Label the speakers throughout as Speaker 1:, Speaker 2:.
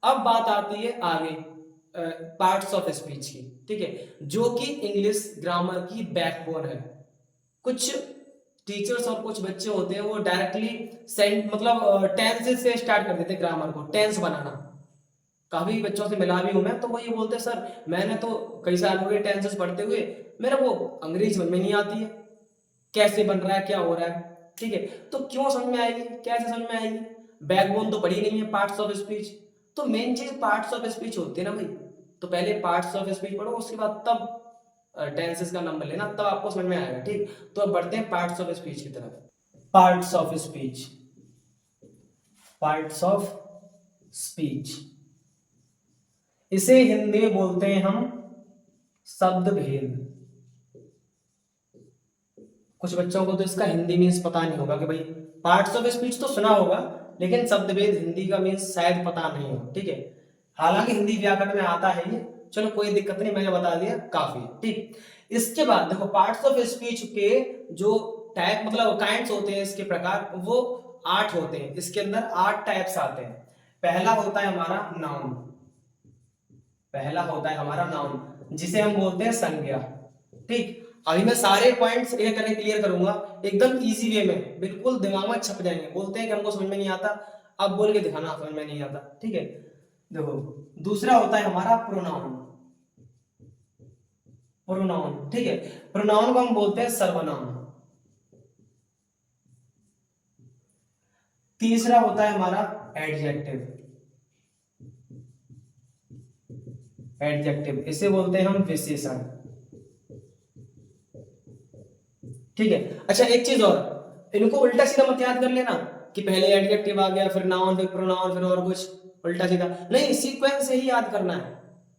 Speaker 1: अब बात आती है आगे पार्ट्स ऑफ स्पीच की, ठीक है, जो कि इंग्लिश ग्रामर की बैकबोन है। कुछ टीचर्स और कुछ बच्चे होते हैं वो डायरेक्टली सेंट मतलब टेंस से स्टार्ट कर देते हैं ग्रामर को, टेंस बनाना। काफी बच्चों से मिला भी हूं मैं, तो वो ये बोलते हैं सर मैंने तो कई साल हो गए टेंसेस पढ़ते हुए, मेरे को अंग्रेजी समझ में नहीं आती है, कैसे बन रहा है, क्या हो रहा है, ठीक है। तो क्यों समझ में आएगी, कैसे समझ में आएगी, बैकबोन तो पढ़ी नहीं है पार्ट्स ऑफ स्पीच। तो मेन चीज पार्ट्स ऑफ स्पीच होती है ना भाई, तो पहले पार्ट्स ऑफ स्पीच पढ़ो, उसके बाद तब टेंसेस का नंबर लेना, तब आपको समझ में आएगा, ठीक। तो अब बढ़ते हैं पार्ट्स ऑफ स्पीच की तरफ। Parts of speech, parts of speech, इसे हिंदी में बोलते हैं हम शब्द भेद। कुछ बच्चों को तो इसका हिंदी मीन्स पता नहीं होगा कि भाई पार्ट्स ऑफ स्पीच तो सुना होगा, लेकिन शब्द भेद हिंदी का मीन्स शायद पता नहीं हो, ठीक है। हालांकि हिंदी व्याकरण में आता है ये, चलो कोई दिक्कत नहीं, मैंने बता दिया काफी, ठीक। इसके बाद देखो पार्ट्स ऑफ स्पीच के जो टाइप मतलब काइंड्स होते हैं, इसके प्रकार वो 8 होते हैं, इसके अंदर 8 टाइप्स आते हैं। पहला होता है हमारा नाउन, पहला होता है हमारा नाउन जिसे हम बोलते हैं संज्ञा, ठीक। अभी मैं सारे पॉइंट्स एक करके क्लियर करूंगा एकदम इजी वे में, बिल्कुल दिमाग में छप जाएंगे। बोलते हैं कि हमको समझ में नहीं आता, अब बोल के दिखाना समझ में नहीं आता, ठीक है। देखो दूसरा होता है हमारा प्रोनाउन, प्रोनाउन, ठीक है। प्रोनाउन को हम बोलते हैं सर्वनाम। तीसरा होता है हमारा एडजेक्टिव, एडजेक्टिव इसे बोलते हैं हम विशेषण, ठीक है। अच्छा एक चीज और, इनको उल्टा सीधा मत याद कर लेना कि पहले एडजेक्टिव आ गया फिर नाउन फिर प्रोनाउन फिर और कुछ, उल्टा सीधा नहीं, सीक्वेंस से ही याद करना है,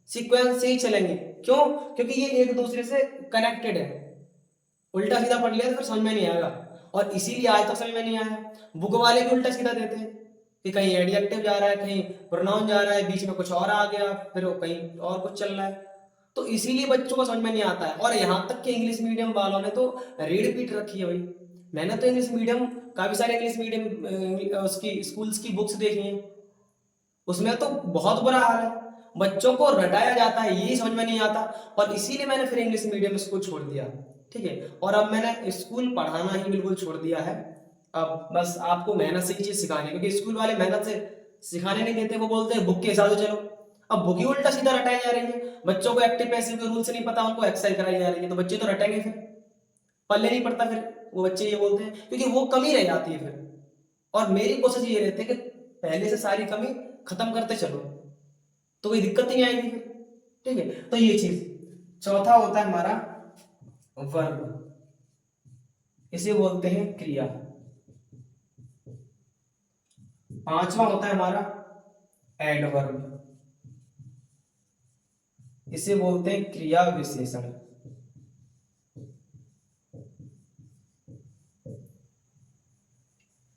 Speaker 1: सीक्वेंस से ही चलेंगे। क्यों? क्योंकि ये एक दूसरे से कनेक्टेड है। उल्टा सीधा पढ़ लिया तो फिर समझ में नहीं आएगा, और इसीलिए आज तक समझ में नहीं आया। बुक वाले भी उल्टा सीधा देते हैं कि कहीं एडजेक्टिव जा रहा है, कहीं प्रोनाउन जा रहा है, बीच में कुछ और आ गया, फिर कहीं और कुछ चल रहा है, तो इसीलिए बच्चों को समझ में नहीं आता है। और यहाँ तक कि इंग्लिश मीडियम वालों ने तो रीड पीट रखी है भाई। मैंने तो इंग्लिश मीडियम, काफी सारे इंग्लिश मीडियम उसकी स्कूल्स की बुक्स देखी हैं, उसमें तो बहुत बुरा हाल है, बच्चों को रटाया जाता है, यही समझ में नहीं आता। और इसीलिए मैंने फिर इंग्लिश मीडियम स्कूल छोड़ दिया, ठीक है। और अब मैंने स्कूल पढ़ाना ही बिल्कुल छोड़ दिया है। अब बस आपको मेहनत से ही चीज सिखानी है, क्योंकि स्कूल वाले मेहनत से सिखाने नहीं देते, वो बोलते हैं बुक के हिसाब से चलो। अब बुक ही उल्टा सीधा रटाई जा रही है, बच्चों को एक्टिव पैसिव के रूल्स नहीं पता, उनको एक्सरसाइज कराई जा रही है, तो बच्चे तो रटेंगे फिर, पल्ले नहीं पड़ता फिर, वो बच्चे ये बोलते हैं, क्योंकि वो कमी रह जाती है फिर। और मेरी कोशिश ये रहती है कि पहले से सारी कमी खत्म करते चलो, तो कोई दिक्कत नहीं आएगी फिर, ठीक है। तो ये चीज। चौथा होता है हमारा वर्ब, इसे बोलते हैं क्रिया। पांचवा होता है हमारा एडवर्ब, इसे बोलते हैं क्रिया विशेषण।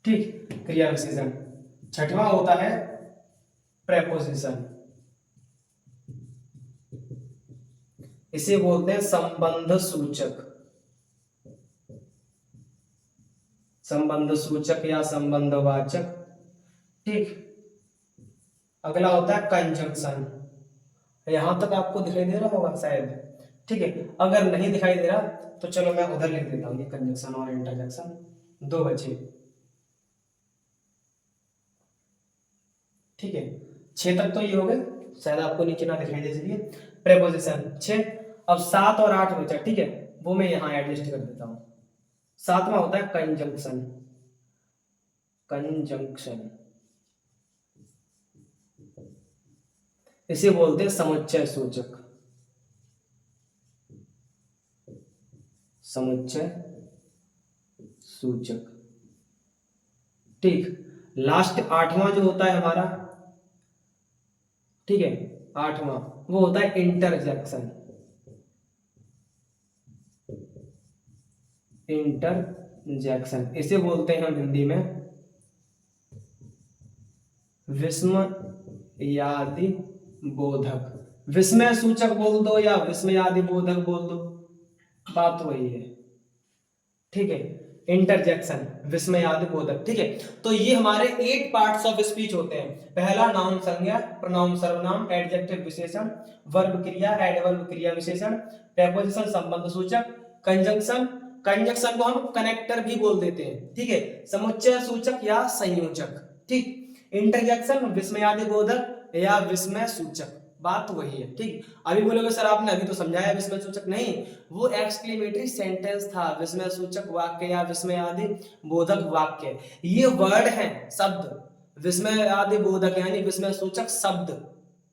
Speaker 1: ठीक, क्रिया विशेषण। छठवां होता है प्रेपोजिशन, इसे बोलते हैं संबंध सूचक, संबंध सूचक या संबंधवाचक, ठीक। अगला होता है कंजंक्शन, यहां तक आपको दिखाई दे रहा होगा शायद, ठीक है। अगर नहीं दिखाई दे रहा तो चलो मैं उधर लिख देता हूँ, ये कंजंक्शन और इंटरजेक्शन दो बचे, ठीक है। 6 तक तो ये हो गए, शायद आपको नीचे ना दिखाई दे इसलिए। प्रेपोजिशन 6। अब 7 और 8 बचा, ठीक है, वो मैं यहाँ एडजस्ट कर देता हूँ। सातवां होता है कंजंक्शन, कंजंक्शन इसे बोलते हैं समुच्चय सूचक, समुच्चय सूचक, ठीक। लास्ट आठवां जो होता है हमारा, ठीक है, आठवां वो होता है इंटरजेक्शन, इंटरजेक्शन इसे बोलते हैं हम हिंदी में विस्मयादि बोधक। विस्मय सूचक बोल दो या विस्मयादि बोधक बोल दो, बात वही है, ठीक है। इंटरजेक्शन, विस्मयादि बोधक। ठीक है, तो ये हमारे 8 पार्ट्स ऑफ स्पीच होते हैं। पहला नाउन संज्ञा, प्रोनाउन सर्वनाम, एडजेक्टिव विशेषण, वर्ब क्रिया, एडवर्ब क्रिया विशेषण, प्रेपोजिशन संबंध सूचक, कंजंक्शन, कंजंक्शन को हम कनेक्टर भी बोल देते हैं। ठीक है, समुच्चय सूचक या संयोजक। ठीक, इंटरजेक्शन विस्मयादि बोधक या विस्मय सूचक, बात वही है। ठीक, अभी बोलोगे सर आपने अभी तो समझाया विस्मय सूचक, नहीं, वो एक्सक्लेमेटरी सेंटेंस था। विस्मय सूचक वाक्य या विस्मय आदि बोधक वाक्य, ये वर्ड है, शब्द। विस्मय आदि बोधक यानी विस्मय सूचक शब्द,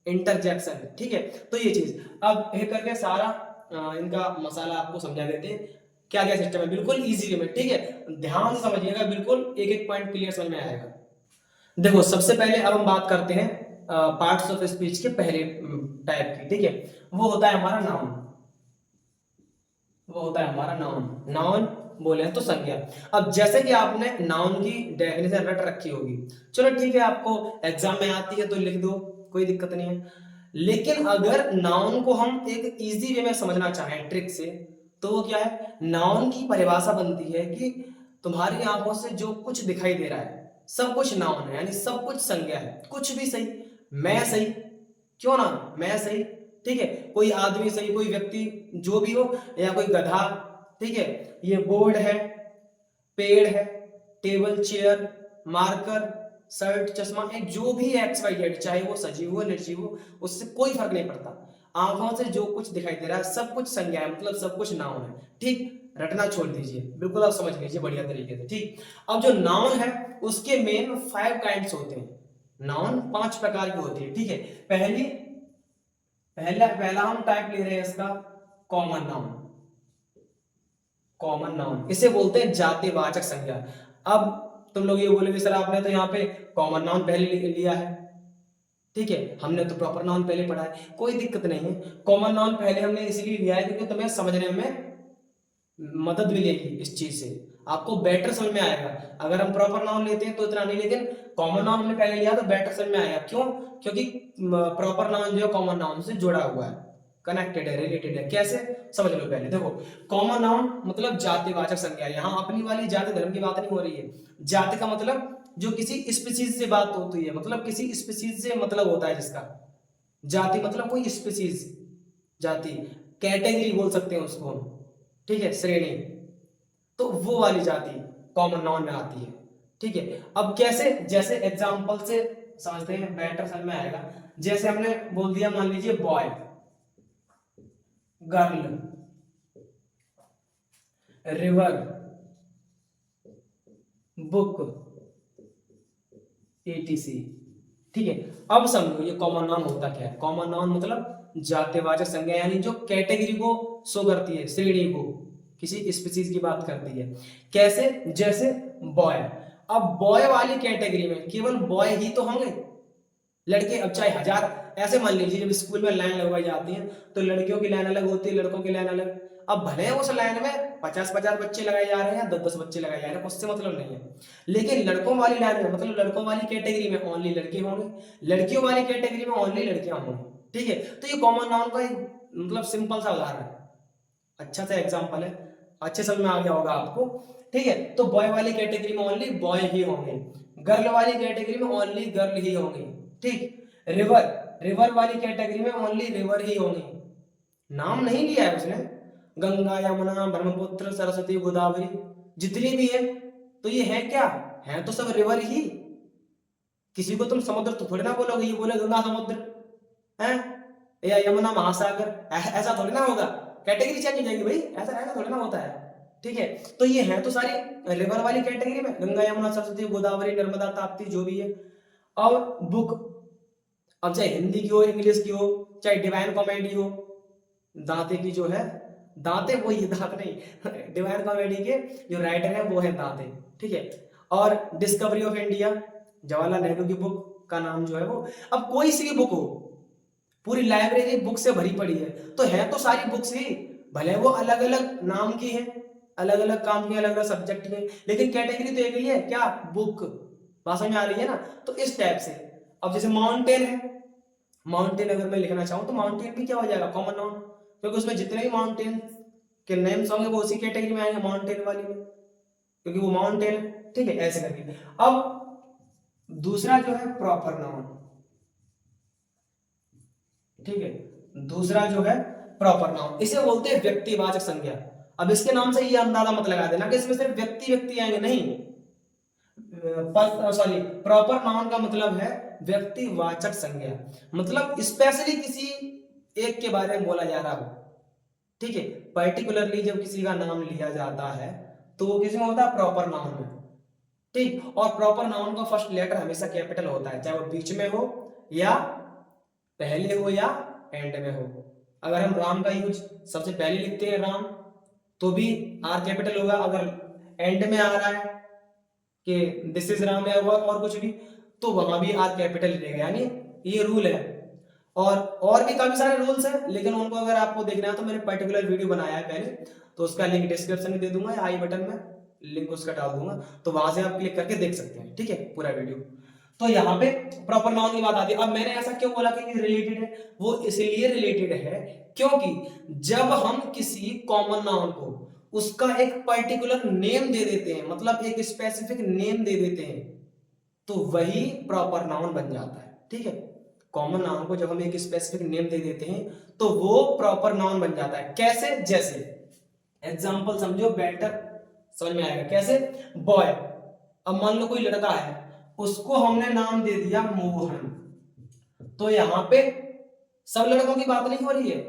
Speaker 1: इंटरजेक्शन। ठीक है, तो ये चीज अब एक करके सारा इनका मसाला आपको समझा देते हैं, क्या क्या सिस्टम है, बिल्कुल इजी वे में। ठीक है, ध्यान से समझिएगा, बिल्कुल एक एक पॉइंट क्लियर समझ में आएगा। देखो सबसे पहले अब हम बात करते हैं पार्ट्स ऑफ स्पीच के पहले टाइप की। ठीक है, वो होता है हमारा नाउन, वो होता है हमारा नाउन। नाउन बोले तो संज्ञा। अब जैसे कि आपने नाउन की डेफिनेशन रट रखी होगी, चलो ठीक है, आपको एग्जाम में आती है तो लिख दो, कोई दिक्कत नहीं है। लेकिन अगर नाउन को हम एक इजी वे में समझना चाहें ट्रिक से, तो वो क्या है, नाउन की परिभाषा बनती है कि तुम्हारी आंखों से जो कुछ दिखाई दे रहा है सब कुछ नाउन है, यानी सब कुछ संज्ञा है। कुछ भी सही, मैं सही, क्यों ना, मैं सही। ठीक है, कोई आदमी सही, कोई व्यक्ति जो भी हो, या कोई गधा। ठीक है, ये बोर्ड है, पेड़ है, टेबल चेयर, मार्कर, शर्ट, चश्मा, एक जो भी एक्स वाई जेड, चाहे वो सजीव हो निर्जीव हो, उससे कोई फर्क नहीं पड़ता। आंखों से जो कुछ दिखाई दे रहा है सब कुछ संज्ञा है, मतलब सब कुछ नाउन है। ठीक, रटना छोड़ दीजिए, बिल्कुल आप समझ लीजिए बढ़िया तरीके से। ठीक, अब जो नाउन है उसके मेन 5 काइंड्स होते हैं। नाउन 5 प्रकार की होती है। ठीक है, पहला हम टाइप ले रहे हैं इसका, कॉमन नाउन। कॉमन नाउन इसे बोलते हैं जातिवाचक संज्ञा। अब तुम लोग ये बोलोगे सर आपने तो यहाँ पे कॉमन नाउन पहले लिया है। ठीक है, हमने तो प्रॉपर नाउन पहले पढ़ा है, कोई दिक्कत नहीं है। कॉमन नाउन पहले हमने इसलिए लिया है क्योंकि तुम्हें समझने में मदद मिलेगी, इस चीज से आपको बेटर समझ में आएगा। अगर हम प्रॉपर नाउन लेते हैं तो इतना नहीं, लेकिन कॉमन नाउन हमने पहले लिया तो बेटर समझ में आएगा। क्यों? क्योंकि प्रॉपर नाउन जो है कॉमन नाउन से जुड़ा हुआ है, कनेक्टेड है, रिलेटेड है। कैसे, समझ लो पहले। देखो, कॉमन नाउन मतलब जातिवाचक संज्ञा। यहाँ अपनी वाली जाति धर्म की बात नहीं हो रही है। जाति का मतलब जो किसी स्पीसीज से बात होती है, मतलब किसी स्पीसीज से मतलब होता है जिसका। जाति मतलब कोई स्पीसीज, जाति, कैटेगरी बोल सकते हैं उसको हम। ठीक है, श्रेणी, तो वो वाली जाति कॉमन नाउन में आती है। ठीक है, अब कैसे, जैसे एग्जांपल से समझते हैं, बेटर समझ में आएगा। जैसे हमने बोल दिया, मान लीजिए boy, girl, river, book, etc. ठीक है, अब समझो ये कॉमन नाउन होता क्या है। कॉमन नाउन मतलब जातिवाचक संज्ञा, यानी जो कैटेगरी को शो करती है, श्रेणी को, किसी स्पीसीज की बात करती है। कैसे, जैसे बॉय। अब बॉय वाली कैटेगरी में केवल बॉय ही तो होंगे, लड़के अब चाहे 1000, ऐसे मान लीजिए जब स्कूल में लाइन लगवाई जाती है तो लड़कियों की लाइन अलग होती है, लड़कों की लाइन अलग। अब भले उस लाइन में 50-50 बच्चे लगाए जा रहे हैं, 10-10 बच्चे लगाए जा रहे हैं, उससे मतलब नहीं है। लेकिन लड़कों वाली लाइन में, मतलब लड़कों वाली कैटेगरी में ओनली लड़के होंगे, लड़कियों वाली कैटेगरी में ओनली लड़कियां होंगी। ठीक है, तो ये कॉमन नाउन का एक मतलब सिंपल सा उदाहरण है, अच्छा सा एग्जाम्पल है, अच्छे समझ में आ गया होगा आपको। ठीक है, तो बॉय वाली कैटेगरी में ओनली बॉय ही होंगे, गर्ल वाली कैटेगरी में ओनली गर्ल ही होंगी। ठीक, रिवर, रिवर वाली कैटेगरी में ओनली रिवर ही होंगी। नाम नहीं लिया है उसने, गंगा, यमुना, ब्रह्मपुत्र, सरस्वती, गोदावरी, जितनी भी है, तो ये है क्या, है तो सब रिवर ही। किसी को तुम समुद्र तो थोड़ी ना बोलोगे, ये बोले गंगा समुद्र है, या यमुना महासागर, ऐसा थोड़ी ना होगा, कैटेगरी चेंज हो जाएगी भाई, ऐसा ऐसा थोड़ी ना होता है। ठीक है, तो ये है तो सारी रिवर वाली कैटेगरी में, गंगा, यमुना, सरस्वती, गोदावरी, नर्मदा, ताप्ती, जो भी है। और बुक, अब चाहे हिंदी की हो, इंग्लिश की हो, चाहे डिवाइन कॉमेडी हो, दांते की जो है, दांते वो ये दांत नहीं डिवाइन कॉमेडी के जो राइटर है वो है दांते। ठीक है, और discovery of India, Jawaharlal Nehru की बुक का नाम जो है वो। अब कोई सी भी बुक हो, पूरी लाइब्रेरी बुक से भरी पड़ी है तो सारी बुक्स ही, भले वो अलग अलग नाम की है, अलग अलग काम की, अलग अलग सब्जेक्ट की, लेकिन कैटेगरी तो एक ही है, क्या, बुक। बात समझ में आ रही है ना? तो इस टाइप से। अब जैसे माउंटेन है, माउंटेन अगर मैं लिखना चाहूं तो माउंटेन भी क्या हो जाएगा, कॉमन नाउन, क्योंकि उसमें जितने भी माउंटेन के नेम्स होंगे वो उसी कैटेगरी में आएंगे, माउंटेन वाली में। क्योंकि वो माउंटेन है, ठीक है, ऐसे करके। अब दूसरा जो है प्रॉपर नाउन, ठीक है, दूसरा जो है प्रॉपर नाउन, इसे बोलते हैं व्यक्तिवाचक संज्ञा। अब इसके नाम से ये अंदाजा मत लगा देना कि इसमें सिर्फ व्यक्ति व्यक्ति आएंगे, नहीं। सॉरी, प्रॉपर नाउन का मतलब है व्यक्तिवाचक संज्ञा, मतलब स्पेशली किसी एक के बारे में बोला जा रहा हो, ठीक है। पर्टिकुलरली जब किसी का नाम लिया जाता है तो वो किस में होता है, प्रॉपर नाउन में, ठीक। और प्रॉपर नाउन का फर्स्ट लेटर हमेशा कैपिटल होता है, चाहे वो बीच में हो या पहले हो या एंड में हो। अगर हम राम का यूज सबसे पहले लिखते हैं राम, तो भी आर कैपिटल होगा। अगर एंड में आ रहा है कि दिस इज राम या और कुछ भी, तो वहां भी आर कैपिटल लगेगा, यानी ये रूल है। और भी काफी सारे रूल्स हैं, लेकिन उनको अगर आपको देखना है तो मैंने पर्टिकुलर वीडियो बनाया है पहले, तो उसका लिंक डिस्क्रिप्शन में दे दूंगा या आई बटन में लिंक उसका डाल दूंगा, तो वहां से आप क्लिक करके देख सकते हैं, ठीक है, पूरा वीडियो। तो यहाँ पे प्रॉपर नाउन की बात आती है। अब मैंने ऐसा क्यों बोला कि रिलेटेड है, वो इसलिए रिलेटेड है क्योंकि जब हम किसी कॉमन नाउन को उसका एक पर्टिकुलर नेम दे देते हैं, मतलब एक स्पेसिफिक नेम दे देते हैं, तो वही प्रॉपर नाउन बन जाता है, ठीक है। कॉमन नाउन को जब हम एक स्पेसिफिक नेम दे देते हैं तो वो प्रॉपर नाउन बन जाता है। कैसे, जैसे एग्जांपल समझो बेटर, समझ में आएगा कैसे। बॉय, अब मान लो कोई लड़का है, उसको हमने नाम दे दिया मोहन, तो यहाँ पे सब लड़कों की बात नहीं हो रही है,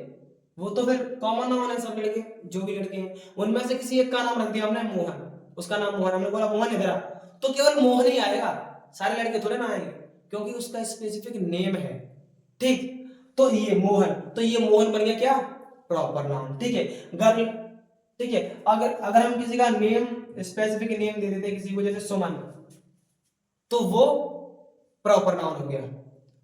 Speaker 1: वो तो फिर कॉमन नाउन है, सब लड़के जो भी लड़के हैं उनमें से किसी एक का नाम रख दिया हमने मोहन, उसका नाम मोहन, हमने बोला मोहन इधर आ, तो केवल मोहन ही आएगा, सारे लड़के थोड़े ना आएंगे, क्योंकि उसका स्पेसिफिक नेम है, ठीक। तो ये मोहन, तो ये मोहन बन गया क्या, प्रॉपर नाउन, ठीक है। गर्ल, ठीक है, अगर अगर हम किसी का नेम स्पेसिफिक नेम दे देते किसी को, जैसे सुमन, तो वो प्रॉपर नाउन हो गया,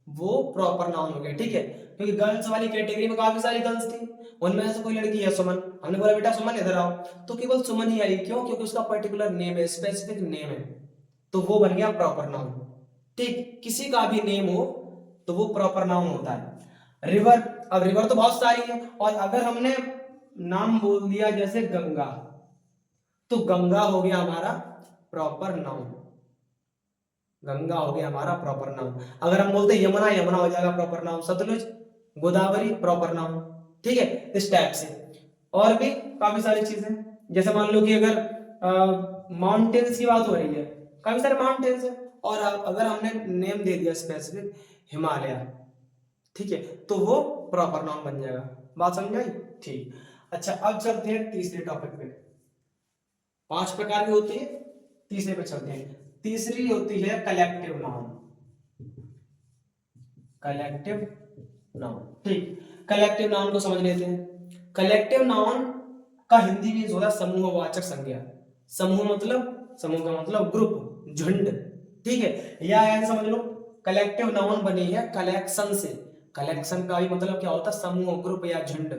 Speaker 1: वो प्रॉपर नाउन हो गया, ठीक है। क्योंकि गर्ल्स वाली कैटेगरी में काफी सारी गर्ल्स थी, उनमें से कोई लड़की है सुमन, हमने बोला बेटा सुमन इधर आओ, तो केवल सुमन ही आई, क्यों, क्योंकि उसका पर्टिकुलर नेम है, स्पेसिफिक नेम है, तो वो बन गया प्रॉपर नाउन, ठीक। किसी का भी नेम हो तो वो प्रॉपर नाउन होता है। रिवर, अब रिवर तो बहुत सारी है, और अगर हमने नाम बोल दिया जैसे गंगा, तो गंगा हो गया हमारा प्रॉपर नाउन, गंगा हो गया हमारा प्रॉपर नाउन। अगर हम बोलते यमुना, यमुना हो जाएगा proper noun. Sutlej, Godavari proper noun, ठीक है, इस टाइप से। और भी काफी सारी चीजें, जैसे मान लो कि अगर माउंटेन्स की बात हो रही है, काफी सारे माउंटेन्स है, और अगर हमने नेम दे दिया स्पेसिफिक हिमालय, ठीक है, तो वो प्रॉपर नाउन बन जाएगा। बात समझ आई, ठीक। अच्छा, अब चलते हैं तीसरे टॉपिक पे। 5 प्रकार की होती है, तीसरे पे चलते हैं। तीसरी होती है कलेक्टिव नाउन, कलेक्टिव नाउन, ठीक। कलेक्टिव नाउन को समझ लेते हैं। कलेक्टिव नाउन का हिंदी में होता है समूहवाचक संज्ञा। समूह मतलब, समूह का मतलब ग्रुप, झुंड, ठीक है। या ऐसे समझ लो, कलेक्टिव नाउन बनी है कलेक्शन से। कलेक्शन का भी मतलब क्या होता है, समूह, ग्रुप या झुंड,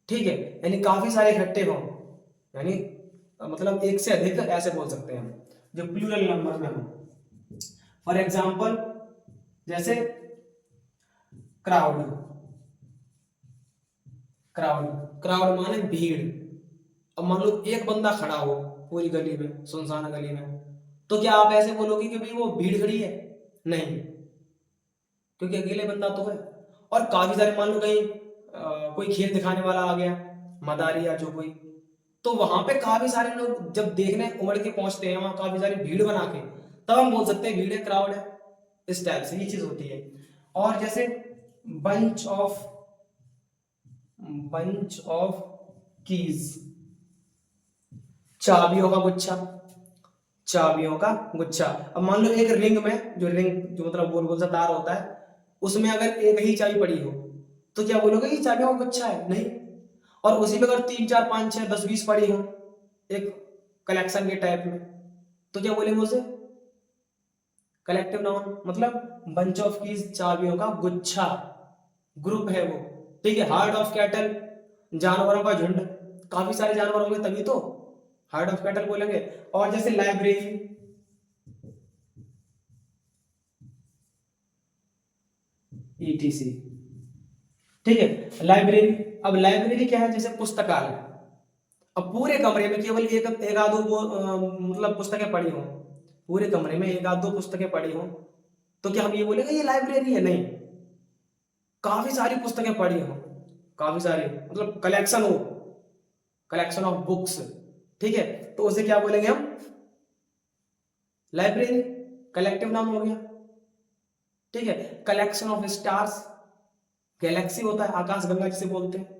Speaker 1: ठीक है, यानी काफी सारे इकट्ठे हों, यानी मतलब एक से अधिक, ऐसे बोल सकते हैं हम, जो प्लूरल नंबर में हो। फॉर एग्जाम्पल, जैसे क्राउड, क्राउड, क्राउड माने भीड़। अब मान लो एक बंदा खड़ा हो पूरी गली में, सुनसान गली में, तो क्या आप ऐसे बोलोगे कि भाई वो भीड़ खड़ी है, नहीं, क्योंकि अकेले बंदा तो है। और काफी सारे, मान लो कहीं कोई खेल दिखाने वाला आ गया, मदारी या जो कोई, तो वहां पे काफी सारे लोग जब देखने उमड़ के पहुंचते हैं, वहां काफी सारी भीड़ बना के, तब हम बोल सकते हैं भीड़ है, क्राउड है, इस टाइप से ये चीज होती है। और जैसे bunch of, bunch of keys, चाबियों का गुच्छा, चाबियों का गुच्छा। अब मान लो एक रिंग में, जो रिंग जो मतलब गोल गोल सा तार होता है, उसमें अगर एक ही चाबी पड़ी हो, तो क्या बोलोगे कि चाबियों का गुच्छा है, नहीं। और उसी में अगर 3 4 5 6 10 20 पड़ी हो एक कलेक्शन के टाइप में, तो क्या बोलेंगे उसे, कलेक्टिव नाउन, मतलब बंच ऑफ कीज, चाबियों का गुच्छा, ग्रुप है वो, ठीक है। हार्ड ऑफ कैटल, जानवरों का झुंड, काफी सारे जानवर होंगे तभी तो हार्ड ऑफ कैटल बोलेंगे। और जैसे लाइब्रेरी, ईटीसी, ठीक है, लाइब्रेरी। अब लाइब्रेरी क्या है, जैसे पुस्तकालय। अब पूरे कमरे में केवल एक एक आध दो मतलब पुस्तकें पढ़ी हों, पूरे कमरे में एक आध दो पुस्तकें पढ़ी हों, तो क्या हम ये बोलेंगे ये लाइब्रेरी है? नहीं, काफी सारी पुस्तकें पढ़ी हों, काफी सारी मतलब कलेक्शन हो, कलेक्शन ऑफ बुक्स, ठीक है, तो उसे क्या बोलेंगे हम? लाइब्रेरी, कलेक्टिव नाम हो गया, ठीक है। कलेक्शन ऑफ स्टार्स, गैलेक्सी होता है, आकाश गंगा जिसे बोलते हैं,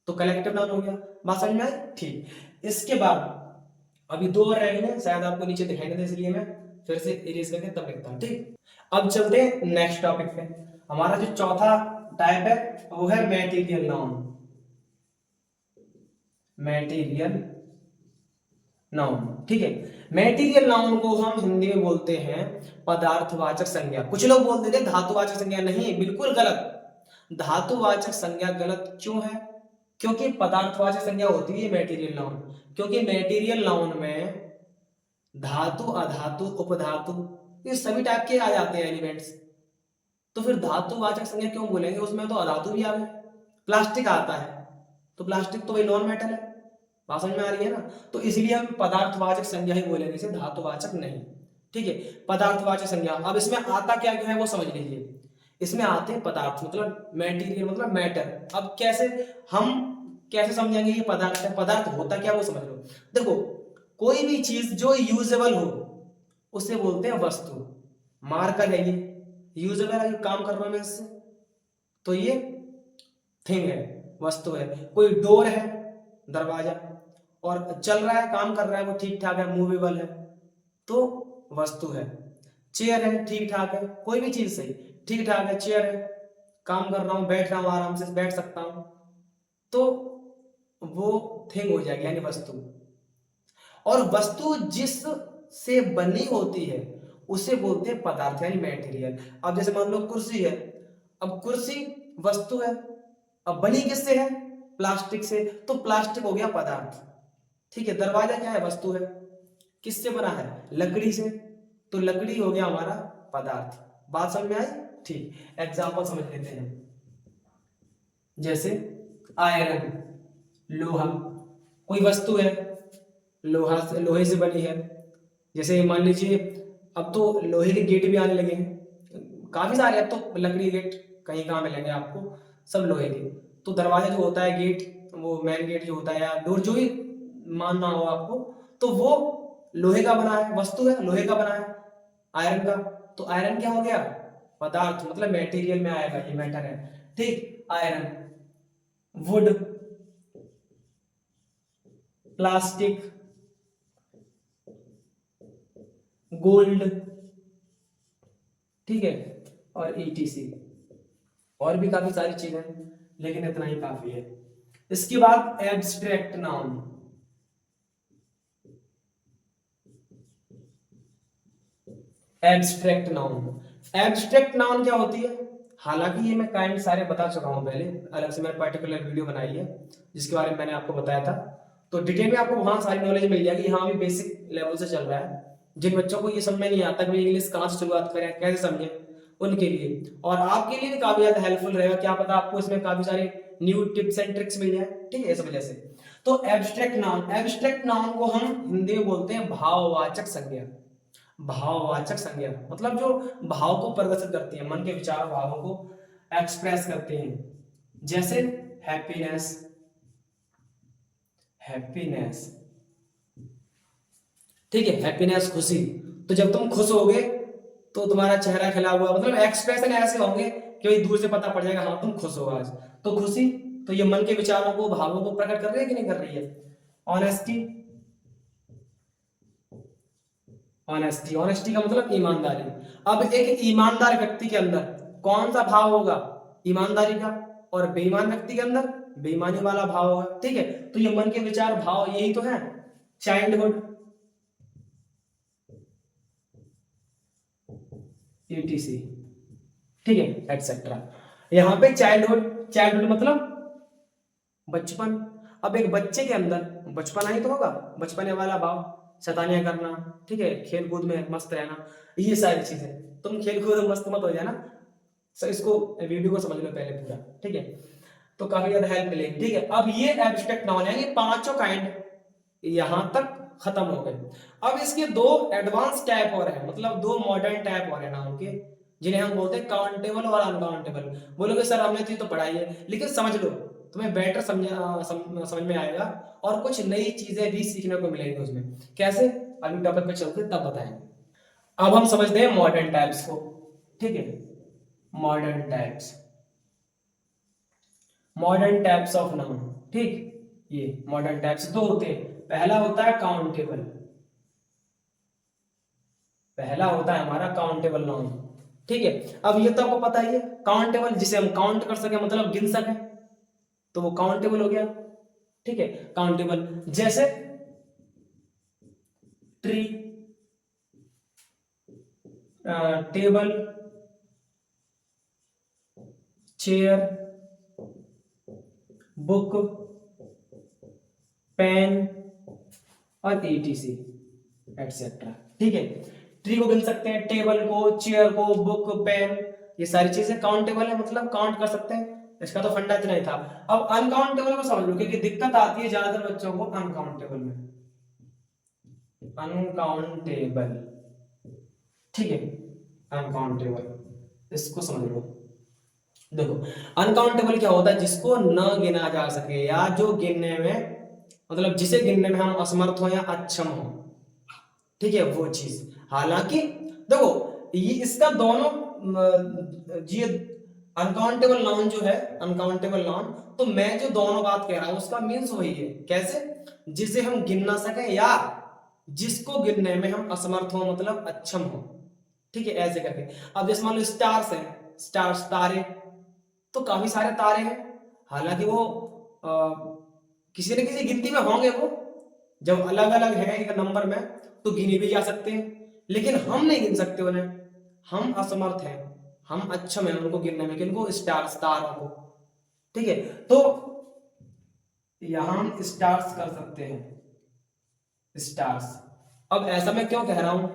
Speaker 1: तो कलेक्टिव नाउन हो गया। बात समझ में आई? ठीक। इसके बाद अभी दो और रह गए, शायद आपको नीचे दिखाई नहीं दे, इसलिए मैं फिर से इरेज करके तब लिखता हूं, ठीक। अब चलते हैं नेक्स्ट टॉपिक पे। हमारा जो चौथा टाइप है वो है मैटेरियल नाउन। मैटेरियल नाउन, ठीक है। मैटेरियल नाउन को हम हिंदी में बोलते हैं पदार्थवाचक संज्ञा। कुछ लोग बोलते थे धातुवाचक संज्ञा, नहीं, बिल्कुल गलत। धातुवाचक संज्ञा गलत क्यों है? क्योंकि पदार्थवाचक संज्ञा होती है मैटेरियल नाउन, क्योंकि मैटेरियल नाउन में धातु, अधातु, उपधातु, ये सभी टाइप के आ जाते हैं एलिमेंट्स। तो फिर धातुवाचक संज्ञा क्यों बोलेंगे? उसमें तो अधातु भी आ गए, प्लास्टिक आता है, तो प्लास्टिक तो वही नॉन मेटल है। बात समझ में आ रही है ना? तो इसलिए हम पदार्थवाचक संज्ञा ही बोलेंगे, इसे धातुवाचक नहीं, ठीक है। पदार्थवाचक संज्ञा। अब इसमें आता क्या क्या है वो समझ लीजिए। इसमें आते हैं पदार्थ, मतलब मटेरियल, मतलब मैटर। अब कैसे हम कैसे समझेंगे ये पदार्थ है? पदार्थ होता क्या वो समझ लो। देखो, कोई भी चीज जो यूजेबल हो उसे बोलते हैं वस्तु। मार्कर है ये, यूजेबल है, काम कर रहा हूं मैं इससे, तो ये थिंग है, वस्तु है। कोई डोर है, दरवाजा, और चल रहा है, काम कर रहा है, वो ठीक ठाक है, मूवेबल है, तो वस्तु है। चेयर है, ठीक ठाक है, कोई भी चीज सही, ठीक ठाक है, चेयर है, काम कर रहा हूं, बैठ रहा हूं, आराम से बैठ सकता हूं, तो वो थिंग हो जाएगी, यानी वस्तु। और वस्तु जिस से बनी होती है उसे बोलते हैं पदार्थ, यानी मटेरियल। अब जैसे मान लो कुर्सी है, अब कुर्सी वस्तु है, अब बनी किससे है? प्लास्टिक से, तो प्लास्टिक हो गया पदार्थ, ठीक है। दरवाजा क्या है? वस्तु है, किससे बना है? लकड़ी से, तो लकड़ी हो गया हमारा पदार्थ। बात समझ में आई? ठीक। एग्जाम्पल समझ लेते हैं, जैसे आयरन, लोहा, कोई वस्तु है, लोहा से, लोहे से बनी है। जैसे मान लीजिए अब तो लोहे के गेट भी आने लगे हैं, काफी सारे। अब तो लकड़ी गेट कहीं कहाँ मिलेंगे आपको, सब लोहे के। तो दरवाजा जो होता है, गेट, वो मेन गेट जो होता है, या डोर, जो भी मानना हो आपको, तो वो लोहे का बना है, वस्तु है, लोहे का बना है, आयरन का। तो आयरन क्या हो गया? पदार्थ, मतलब मटेरियल में आएगा, ये मैटर है, ठीक। आयरन, वुड, प्लास्टिक, गोल्ड, ठीक है, और ईटीसी, और भी काफी सारी चीजें, लेकिन इतना ही काफी है। इसके बाद abstract noun. Abstract noun, abstract noun क्या होती है? हालांकि ये मैं काइंड सारे बता चुका हूं पहले, अलग से मैंने पर्टिकुलर वीडियो बनाई है जिसके बारे में मैंने आपको बताया था, तो डिटेल में आपको वहां सारी नॉलेज मिल जाएगी। यहाँ भी बेसिक लेवल से चल रहा है। जिन बच्चों को ये समझ में नहीं आता कि इंग्लिश कहाँ से शुरुआत करें, कैसे समझें, उनके लिए और आपके लिए भी काफी ज्यादा हेल्पफुल रहेगा। क्या पता आपको इसमें काफी सारे न्यू टिप्स एंड ट्रिक्स मिल जाए, ठीक है, इस वजह से। तो एब्स्ट्रैक्ट नाउन, एब्स्ट्रैक्ट नाउन को हम हिंदी में बोलते हैं भाववाचक संज्ञा। भाववाचक संज्ञा मतलब जो भाव को प्रदर्शित करती है, मन के विचार भावों को एक्सप्रेस करते हैं। जैसे हैप्पीनेस, हैप्पीनेस, ठीक है, हैप्पीनेस, खुशी। तो जब तुम खुश होगे तो तुम्हारा चेहरा खिला हुआ, मतलब एक्सप्रेशन ऐसे होंगे कि दूर से पता पड़ जाएगा हाँ तुम खुश हो आज। तो खुशी, तो ये मन के विचारों को, भावों को प्रकट कर रही है कि नहीं कर रही है? ऑनेस्टी, ऑनेस्टी, ऑनेस्टी का मतलब ईमानदारी। अब एक ईमानदार व्यक्ति के अंदर कौन सा भाव होगा? ईमानदारी का। और बेईमान व्यक्ति के अंदर बेईमानी वाला भाव होगा, ठीक है। तो ये मन के विचार, भाव, यही तो है चाइल्डहुड, ईटीसी, ठीक है, एटसेट्रा। यहाँ पे चाइल्डहुड, चाइल्डहुड मतलब बचपन। अब एक बच्चे के अंदर बचपना ही तो होगा, बचपने वाला भाव, शैतानियां करना, ठीक है, खेल कूद में मस्त रहना, ये सारी चीजें। तुम खेल कूद में मस्त मत हो जाना, इसको वीडियो को समझ लो पहले पूरा, ठीक है। तो काफी ज्यादा हेल्प मिलेगी। ठीक है, अब ये एब्स्ट्रैक्ट नाउन है, ये पांचों काइंड यहां तक खत्म हो गए। अब इसके दो एडवांस टाइप और है, मतलब दो मॉडर्न टाइप और है नाउन के, जिन्हें हम बोलते हैं काउंटेबल और अनकाउंटेबल। बोलोगे सर हमने तो पढ़ाई है, लेकिन समझ लो तुम्हें बेटर समझ में आएगा और कुछ नई चीजें भी सीखने को मिलेंगी उसमें। कैसे, अभी टॉपिक पे चलते तब बताएंगे। अब हम समझते हैं मॉडर्न टाइप्स को। ठीक है, modern types, modern types of noun. ठीक, ये मॉडर्न टाइप्स दो होते हैं। पहला होता है काउंटेबल, पहला होता है हमारा काउंटेबल नाउन। ठीक है, अब ये तो आपको पता ही है, काउंटेबल जिसे हम काउंट कर सके, मतलब गिन सके, तो वो काउंटेबल हो गया। ठीक है, काउंटेबल जैसे tree, table, chair, book, pen और एटीसी एटसेट्रा। ठीक है, ट्री को गिन सकते हैं, टेबल को, चेयर को, बुक, पेन, ये सारी चीजें काउंटेबल है, मतलब काउंट कर सकते हैं। इसका तो फंडा इतना ही था। अब अनकाउंटेबल को समझ लो, क्योंकि दिक्कत आती है ज्यादातर बच्चों को अनकाउंटेबल में। अनकाउंटेबल, ठीक है, अनकाउंटेबल इसको समझ लो। देखो अनकाउंटेबल क्या होता है, जिसको न गिना जा सके, या जो गिनने में, मतलब जिसे गिनने में हम असमर्थ हो या अक्षम हो। ठीक है, वो चीज। हालांकि देखो ये इसका दोनों ये अनकाउंटेबल नाउन जो है, अनकाउंटेबल नाउन, तो मैं जो दोनों बात कह रहा हूं उसका मीन्स वही है। कैसे, जिसे हम गिन ना सके या जिसको गिनने में हम असमर्थ हो, मतलब अक्षम हो। ठीक है, ऐसे करके। अब जैसे मान लो स्टार्स है, स्टार्स तारे, तो काफी सारे तारे हैं, हालांकि वो किसी न किसी गिनती में होंगे, वो जब अलग अलग हैं एक नंबर में तो गिने भी जा सकते हैं, लेकिन हम नहीं गिन सकते उन्हें, हम असमर्थ हैं, हम अक्षम हैं उनको गिनने में, किनको, स्टार्स, तारों को। ठीक है, तो यहां हम स्टार्स कर सकते हैं, स्टार्स। अब ऐसा मैं क्यों कह रहा हूं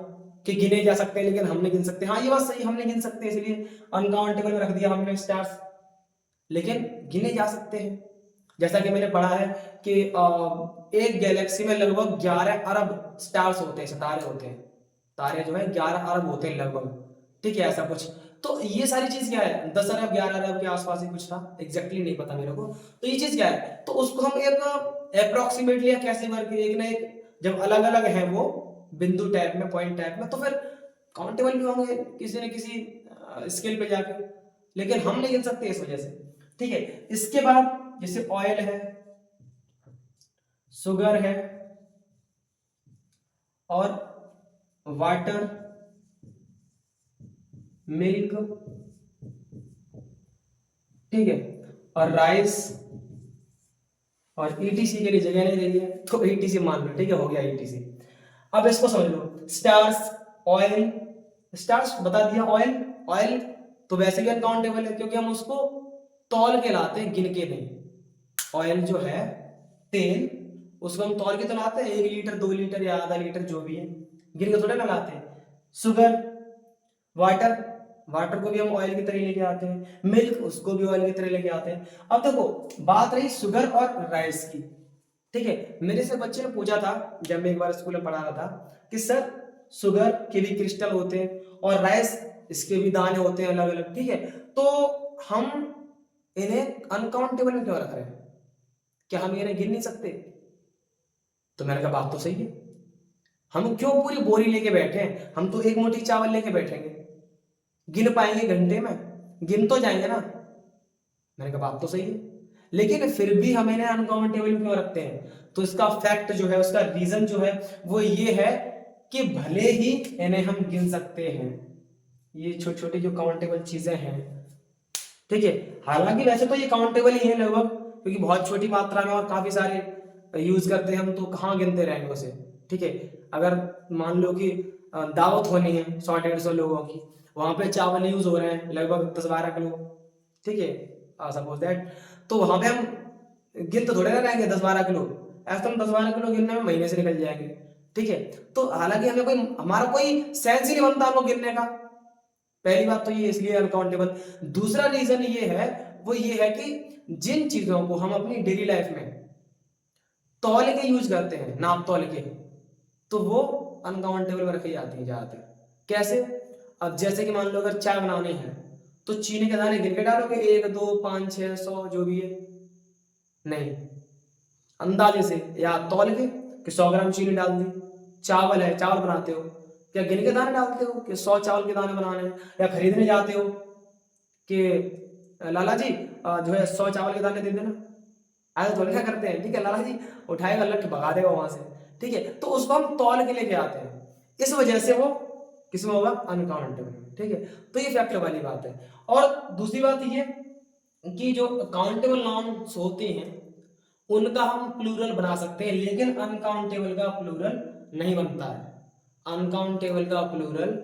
Speaker 1: कि गिने जा सकते हैं लेकिन हम नहीं गिन सकते, हाँ ये बात सही, हम नहीं गिन सकते इसलिए अनकाउंटेबल में रख दिया हमने स्टार्स, लेकिन गिने जा सकते हैं। जैसा कि मैंने पढ़ा है कि एक गैलेक्सी में लगभग 11 अरब स्टार्स होते हैं, सितारे होते हैं, तारे जो है 11 अरब होते हैं लगभग। ठीक है, ऐसा कुछ। तो ये सारी चीज क्या है, 10 अरब 11 अरब के आसपास ही कुछ था, एग्जैक्टली नहीं पता मेरे को। तो ये चीज क्या है, तो उसको हम एक अप्रोक्सीमेटली या कैसे करके एक ना एक, जब अलग अलग है वो बिंदु टाइप में, पॉइंट टाइप में, तो फिर काउंटेबल भी होंगे किसी न किसी स्केल पे जाके, लेकिन हम नहीं गिन सकते इस वजह से। ठीक है, इसके बाद जैसे ऑयल है, शुगर है, और वाटर, मिल्क, ठीक है, और राइस, और ईटीसी के लिए जगह नहीं रही है तो ईटीसी मान लो। ठीक है, हो गया ईटीसी। अब इसको समझ लो, स्टार्स, ऑयल, स्टार्स बता दिया, ऑयल, ऑयल तो वैसे भी अनकाउंटेबल है क्योंकि हम उसको तौल के लाते हैं, गिन के नहीं। ऑयल जो है तेल, उसको हम तौल के तो लाते हैं, 1 लीटर 2 लीटर या आधा लीटर जो भी है, गिन के थोड़े ना लाते हैं। शुगर, वाटर, वाटर को भी हम ऑयल की तरह लेके आते हैं, मिल्क उसको भी ऑयल की तरह लेके आते हैं। अब देखो बात रही शुगर और राइस की। ठीक है, मेरे से बच्चे ने पूछा था जब मैं एक बार स्कूल में पढ़ा रहा था कि सर शुगर के भी क्रिस्टल होते हैं और राइस इसके भी दाने होते हैं अलग अलग। ठीक है, तो हम इन्हें अनकाउंटेबल में क्यों रख रहे हैं, क्या हम इन्हें गिन नहीं सकते? तो मैंने कहा बात तो सही है, हम क्यों पूरी बोरी लेके बैठे हैं, हम तो एक मुट्ठी चावल लेके बैठेंगे, गिन पाएंगे घंटे में, गिन तो जाएंगे ना। मैंने कहा बात तो सही है, लेकिन फिर भी हम इन्हें अनकाउंटेबल क्यों रखते हैं? तो इसका फैक्ट जो है, उसका रीजन जो है वो ये है कि भले ही इन्हें हम गिन सकते हैं, ये छोटी छोटी जो काउंटेबल चीजें हैं, ठीक है, हालांकि वैसे तो ये काउंटेबल ही है लगभग, क्योंकि बहुत छोटी मात्रा में और काफी सारे यूज करते हैं हम, तो कहाँ गिनते रहेंगे उसे। ठीक है, अगर मान लो कि दावत होनी है 100-150 लोगों की, वहां पे चावल यूज हो रहे हैं लगभग 10-12 किलो, ठीक है, सपोज दैट, तो वहां पे हम गिन तो थोड़े ना रहेंगे 10-12 किलो, ऐसा तो हम 10-12 किलो गिनने में महीने से निकल जाएंगे। ठीक है, तो हालांकि हमें कोई, हमारा कोई सेंस ही नहीं बनता हमको गिनने का, पहली बात तो ये इसलिए अनकाउंटेबल। दूसरा रीजन ये है वो ये है कि जिन चीजों को हम अपनी डेली लाइफ में तौल के यूज करते हैं, नाप तौल के, तो वो अनकाउंटेबल में रखी जाती है ज्यादातर। कैसे? अब जैसे कि मान लो अगर चाय बनानी है तो चीनी के दाने गिन के डालोगे, 1 2 5 6 100 जो भी है? नहीं, अंदाजे से या तौल के कि 100 ग्राम चीनी डाल दी। चावल है, चावल बनाते हो, क्या गिन के दाने डालते हो कि 100 चावल के दाने बनाने हैं? या खरीदने जाते हो कि लाला जी जो है 100 चावल के दाने दे देना, ऐसा थोड़ी ना करते हैं। ठीक है, लाला जी उठाएगा लट भगा देगा वहां से। ठीक है, तो उसको हम तौल के लेके आते हैं, इस वजह से वो किसमें होगा? अनकाउंटेबल। ठीक है, तो ये फैक्ट वाली बात है। और दूसरी बात ये कि जो काउंटेबल नाउन्स होते हैं उनका हम प्लूरल बना सकते हैं, लेकिन अनकाउंटेबल का प्लूरल नहीं बनता है। अनकाउंटेबल का प्लूरल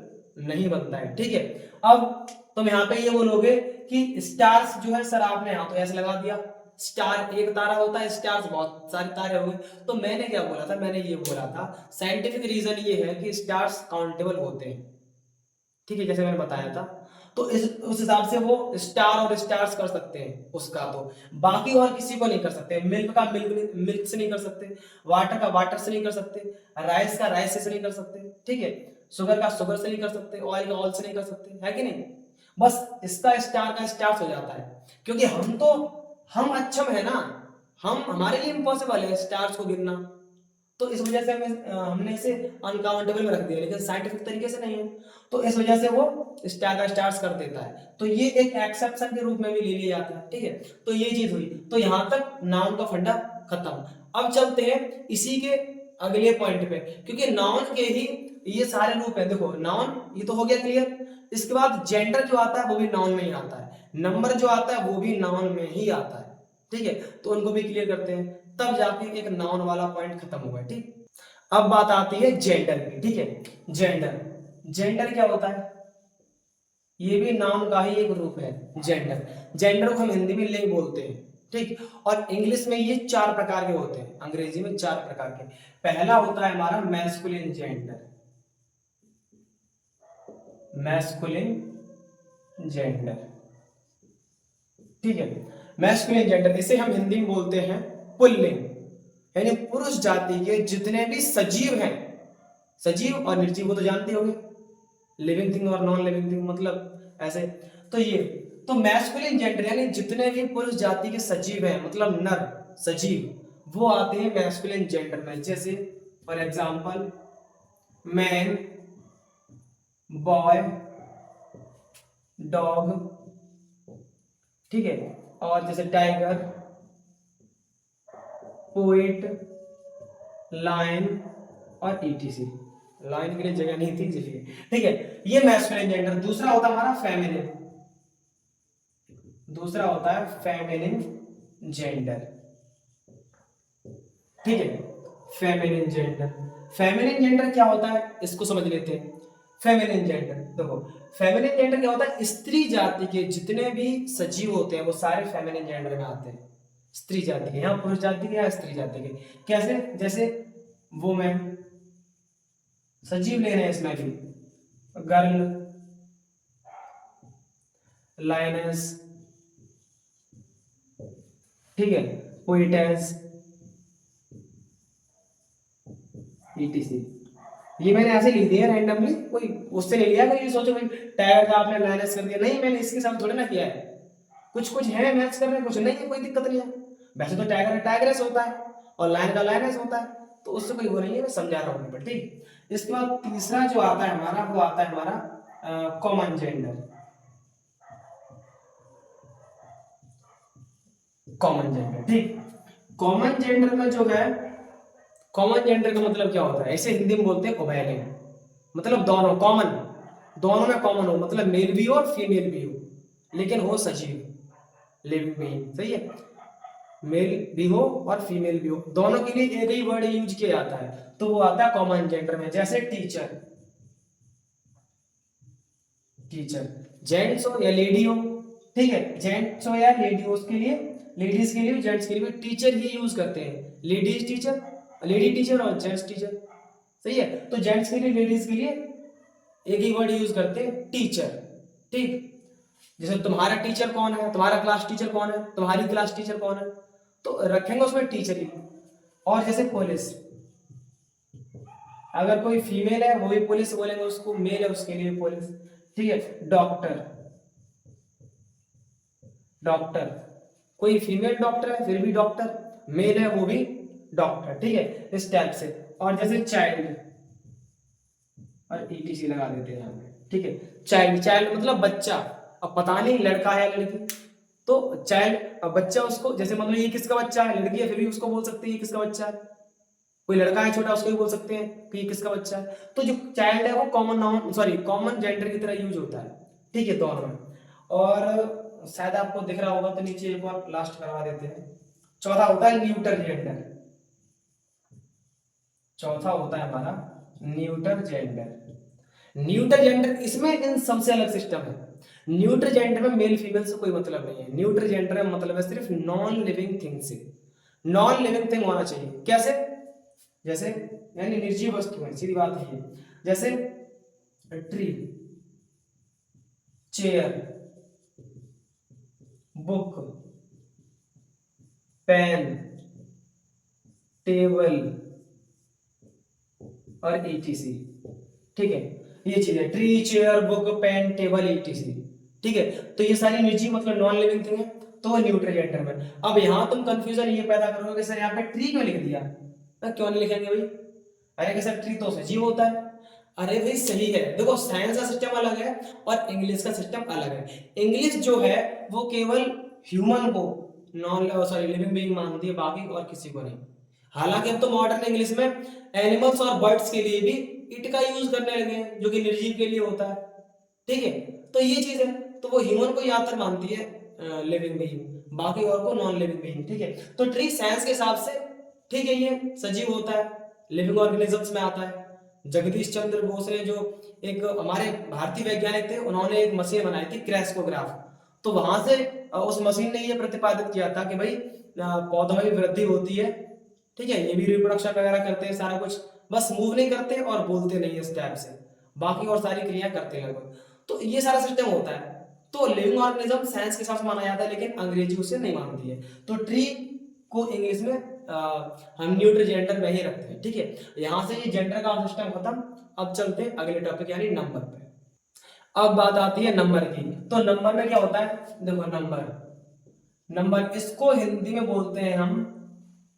Speaker 1: नहीं बनता है। ठीक है, अब तुम यहाँ पे ये बोलोगे कि स्टार्स जो है सर आपने यहाँ तो ऐसे लगा दिया, स्टार एक तारा होता है, स्टार्स बहुत सारे तारे हो गए। तो मैंने क्या बोला था? मैंने ये बोला था साइंटिफिक रीजन ये है कि स्टार्स काउंटेबल होते हैं। ठीक है, जैसे मैंने बताया था, तो इस उस हिसाब से वो स्टार और स्टार्स कर सकते हैं उसका, तो बाकी और किसी को नहीं कर सकते। मिल्क का मिल्क से नहीं कर सकते, वाटर का वाटर से नहीं कर सकते, राइस का राइस से नहीं कर सकते। ठीक है, शुगर का शुगर से नहीं कर सकते, ऑयल का ऑयल से नहीं कर सकते, है कि नहीं? बस इसका स्टार का स्टार्स हो जाता है, क्योंकि हम अक्षम है ना, हम हमारे लिए इम्पॉसिबल है स्टार्स को गिनना। तो इस वजह से हमने इसे अनकाउंटेबल में रख दिया, लेकिन साइंटिफिक तरीके से नहीं है, तो इस वजह से वो स्टार का स्टार्स कर देता है। तो ये एक एक्सेप्शन के रूप में भी ले लिया जाता है। ठीक है, तो ये चीज हुई। तो यहां तक नाउन का फंडा खत्म। अब चलते हैं इसी के अगले पॉइंट पे, क्योंकि नाउन के ही ये सारे रूप है। देखो नाउन ये तो हो गया क्लियर। इसके बाद जेंडर जो आता है वो भी नाउन में ही आता है, नंबर जो आता है वो भी नाउन में ही आता है। ठीक है, तो उनको भी क्लियर करते हैं, तब जाके एक नाउन वाला पॉइंट खत्म होगा। ठीक, अब बात आती है जेंडर की। ठीक है, जेंडर, जेंडर क्या होता है? ये भी नाउन का ही एक रूप है, जेंडर। जेंडर को हम हिंदी में लिंग बोलते हैं। ठीक, और इंग्लिश में ये 4 प्रकार के होते हैं, अंग्रेजी में 4 प्रकार के। पहला होता है हमारा मैस्कुलिन जेंडर, मैस्कुलिन जेंडर। ठीक है, मैस्कुलिन जेंडर, इसे हम हिंदी में बोलते हैं पुल्लिंग, यानी पुरुष जाति के जितने भी सजीव हैं, सजीव और निर्जीव वो तो जानते होंगे, लिविंग थिंग और नॉन लिविंग थिंग, मतलब ऐसे। तो ये तो मैस्कुलिन जेंडर यानी जितने भी पुरुष जाति के सजीव हैं, मतलब नर सजीव, वो आते हैं मैस्कुलिन जेंडर में। जैसे for example man, boy, dog, ठीक है, और जैसे टाइगर, पोएट, लायन और ईटीसी। लायन के लिए जगह नहीं थी इसलिए। ठीक है, ये मैस्कुलिन जेंडर। दूसरा होता है हमारा फेमिनिन, दूसरा होता है फेमिनिन जेंडर। ठीक है, फेमिनिन जेंडर। फेमिनिन जेंडर क्या होता है इसको समझ लेते हैं। फेमिनिन जेंडर देखो, फेमिनिन जेंडर क्या होता है? स्त्री जाति के जितने भी सजीव होते हैं वो सारे फेमिनिन जेंडर में आते हैं। स्त्री जाति के, यहाँ पुरुष जाति के या स्त्री जाति के। कैसे? जैसे वुमेन, सजीव ले रहे हैं इसमें भी, गर्ल, लायनेस, ठीक है, पोइटेस, ईटीसी। ये मैंने ऐसे लिख दिया रैंडमली, कोई उससे नहीं लिया, ये सोचो भाई टाइगर का आपने लाइनस कर दिया, नहीं मैंने इसके साथ थोड़ी ना किया है। कुछ कुछ है मैच कर रहे हैं, कुछ नहीं है, कोई दिक्कत नहीं है। वैसे तो टाइगर टाइगरेस होता है और लायन का लायनेस होता है, तो उससे कोई वो नहीं है, मैं समझा रहा हूँ। ठीक, इसके बाद तीसरा जो आता है हमारा, वो आता है हमारा कॉमन जेंडर। कॉमन जेंडर, ठीक, कॉमन जेंडर में जो है, कॉमन जेंडर का मतलब क्या होता है? ऐसे हिंदी में बोलते हैं उभयलिंग, मतलब दोनों कॉमन, दोनों में कॉमन हो, मतलब मेल भी हो और फीमेल भी हो, लेकिन हो सजीव लिविंग बीइंग। सही है, मेल भी हो और फीमेल भी हो, दोनों के लिए एक ही वर्ड यूज किया जाता है, तो वो आता है कॉमन जेंडर में। जैसे टीचर, टीचर जेंट्स हो या लेडी हो, ठीक है, जेंट्स हो या लेडी हो, उसके लिए लेडीज के लिए जेंट्स के लिए टीचर ही यूज करते हैं। लेडीज टीचर, लेडी टीचर और जेंट्स टीचर। सही है, तो जेंट्स के लिए लेडीज के लिए एक ही वर्ड यूज करते हैं टीचर। ठीक, जैसे तुम्हारा टीचर कौन है, तुम्हारा क्लास टीचर कौन है, तुम्हारी क्लास टीचर कौन है, तो रखेंगे उसमें टीचर ही। और जैसे पुलिस, अगर कोई फीमेल है वो भी पुलिस बोलेंगे उसको, मेल है उसके लिए पुलिस, ठीक है। डॉक्टर, डॉक्टर कोई फीमेल डॉक्टर है फिर भी डॉक्टर, मेल है वो भी डॉक्टर, ठीक है, इस टाइप से। और जैसे चाइल्ड और ईटीसी लगा देते हैं यहाँ पे, ठीक है। चाइल्ड, चाइल्ड मतलब बच्चा, अब पता नहीं लड़का है लड़की, तो चाइल्ड बच्चा उसको, जैसे मतलब ये किसका बच्चा है, लड़की है फिर भी उसको बोल सकते हैं ये किसका बच्चा है, कोई लड़का है छोटा उसको भी बोल सकते हैं कि ये किसका बच्चा है। तो जो चाइल्ड है वो common noun, sorry common gender की तरह यूज होता है, ठीक है, दोनों में। और शायद आपको दिख रहा होगा तो नीचे एक बार लास्ट करवा देते हैं। चौथा होता है न्यूटर जेंडर, चौथा होता है हमारा न्यूटर जेंडर। न्यूटर जेंडर इसमें इन सबसे अलग सिस्टम है। न्यूटर जेंडर में मेल फीमेल से कोई मतलब नहीं है। न्यूटर जेंडर में मतलब है सिर्फ नॉन लिविंग थिंग से, नॉन लिविंग थिंग होना चाहिए। कैसे? जैसे यानी निर्जीव वस्तु है, सीधी बात है। जैसे tree, chair, book, pen, table और ईटीसी, ठीक है। ये चीजें tree, chair, book, pen, table, ETC, ठीक है। तो ये सारी निर्जीव मतलब नॉन लिविंग थिंग है, तो वो न्यूट्रल जेंडर में। अब यहां तुम कंफ्यूजन ये पैदा करोगे कि सर यहाँ पे ट्री क्यों लिख दिया, क्यों नहीं लिखेंगे भाई? अरे सर ट्री तो सजीव होता है। अरे भाई सही है, देखो साइंस का सिस्टम अलग है और इंग्लिश का सिस्टम अलग है। इंग्लिश जो है वो केवल ह्यूमन को नॉन सॉरी लिविंग बीइंग मानती है, बाकी और किसी को नहीं। हालांकि अब तो मॉडर्न इंग्लिश में एनिमल्स और बर्ड्स के लिए भी इट का यूज करने लगे हैं, जो कि निर्जीव के लिए होता है, ठीक है। तो ये चीज है, तो वो ह्यूमन को यहाँ तक मानती है लिविंग बीइंग, बाकी और को नॉन लिविंग बीइंग, ठीक है। तो ट्री साइंस के हिसाब से ठीक है ये सजीव होता है, लिविंग ऑर्गेनिजम्स में आता है। जगदीश चंद्र बोस ने जो एक हमारे भारतीय वैज्ञानिक थे, उन्होंने एक मशीन बनाई थी क्रैस्कोग्राफ, तो वहां से उस मशीन ने ये प्रतिपादित किया था कि भाई पौधों में वृद्धि होती है, ठीक है, ये भी रिप्रोडक्शन वगैरह करते हैं सारा कुछ, बस मूव नहीं करते और बोलते नहीं इस टाइप से, बाकी और सारी क्रिया करते हैं लगभग। तो ये सारा सिस्टम होता है। तो लिविंग ऑर्गेनिज्म साइंस के साथ माना जाता है, लेकिन अंग्रेजी उसे नहीं मानती है। तो ट्री को इंग्लिश में हम न्यूट्रल जेंडर में ही रखते हैं, ठीक है। यहां से ये जेंडर का सिस्टम खत्म। अब चलते हैं अगले टॉपिक यानी नंबर पे। अब बात आती है नंबर की। तो नंबर में क्या होता है, देखो नंबर, नंबर इसको हिंदी में बोलते हैं हम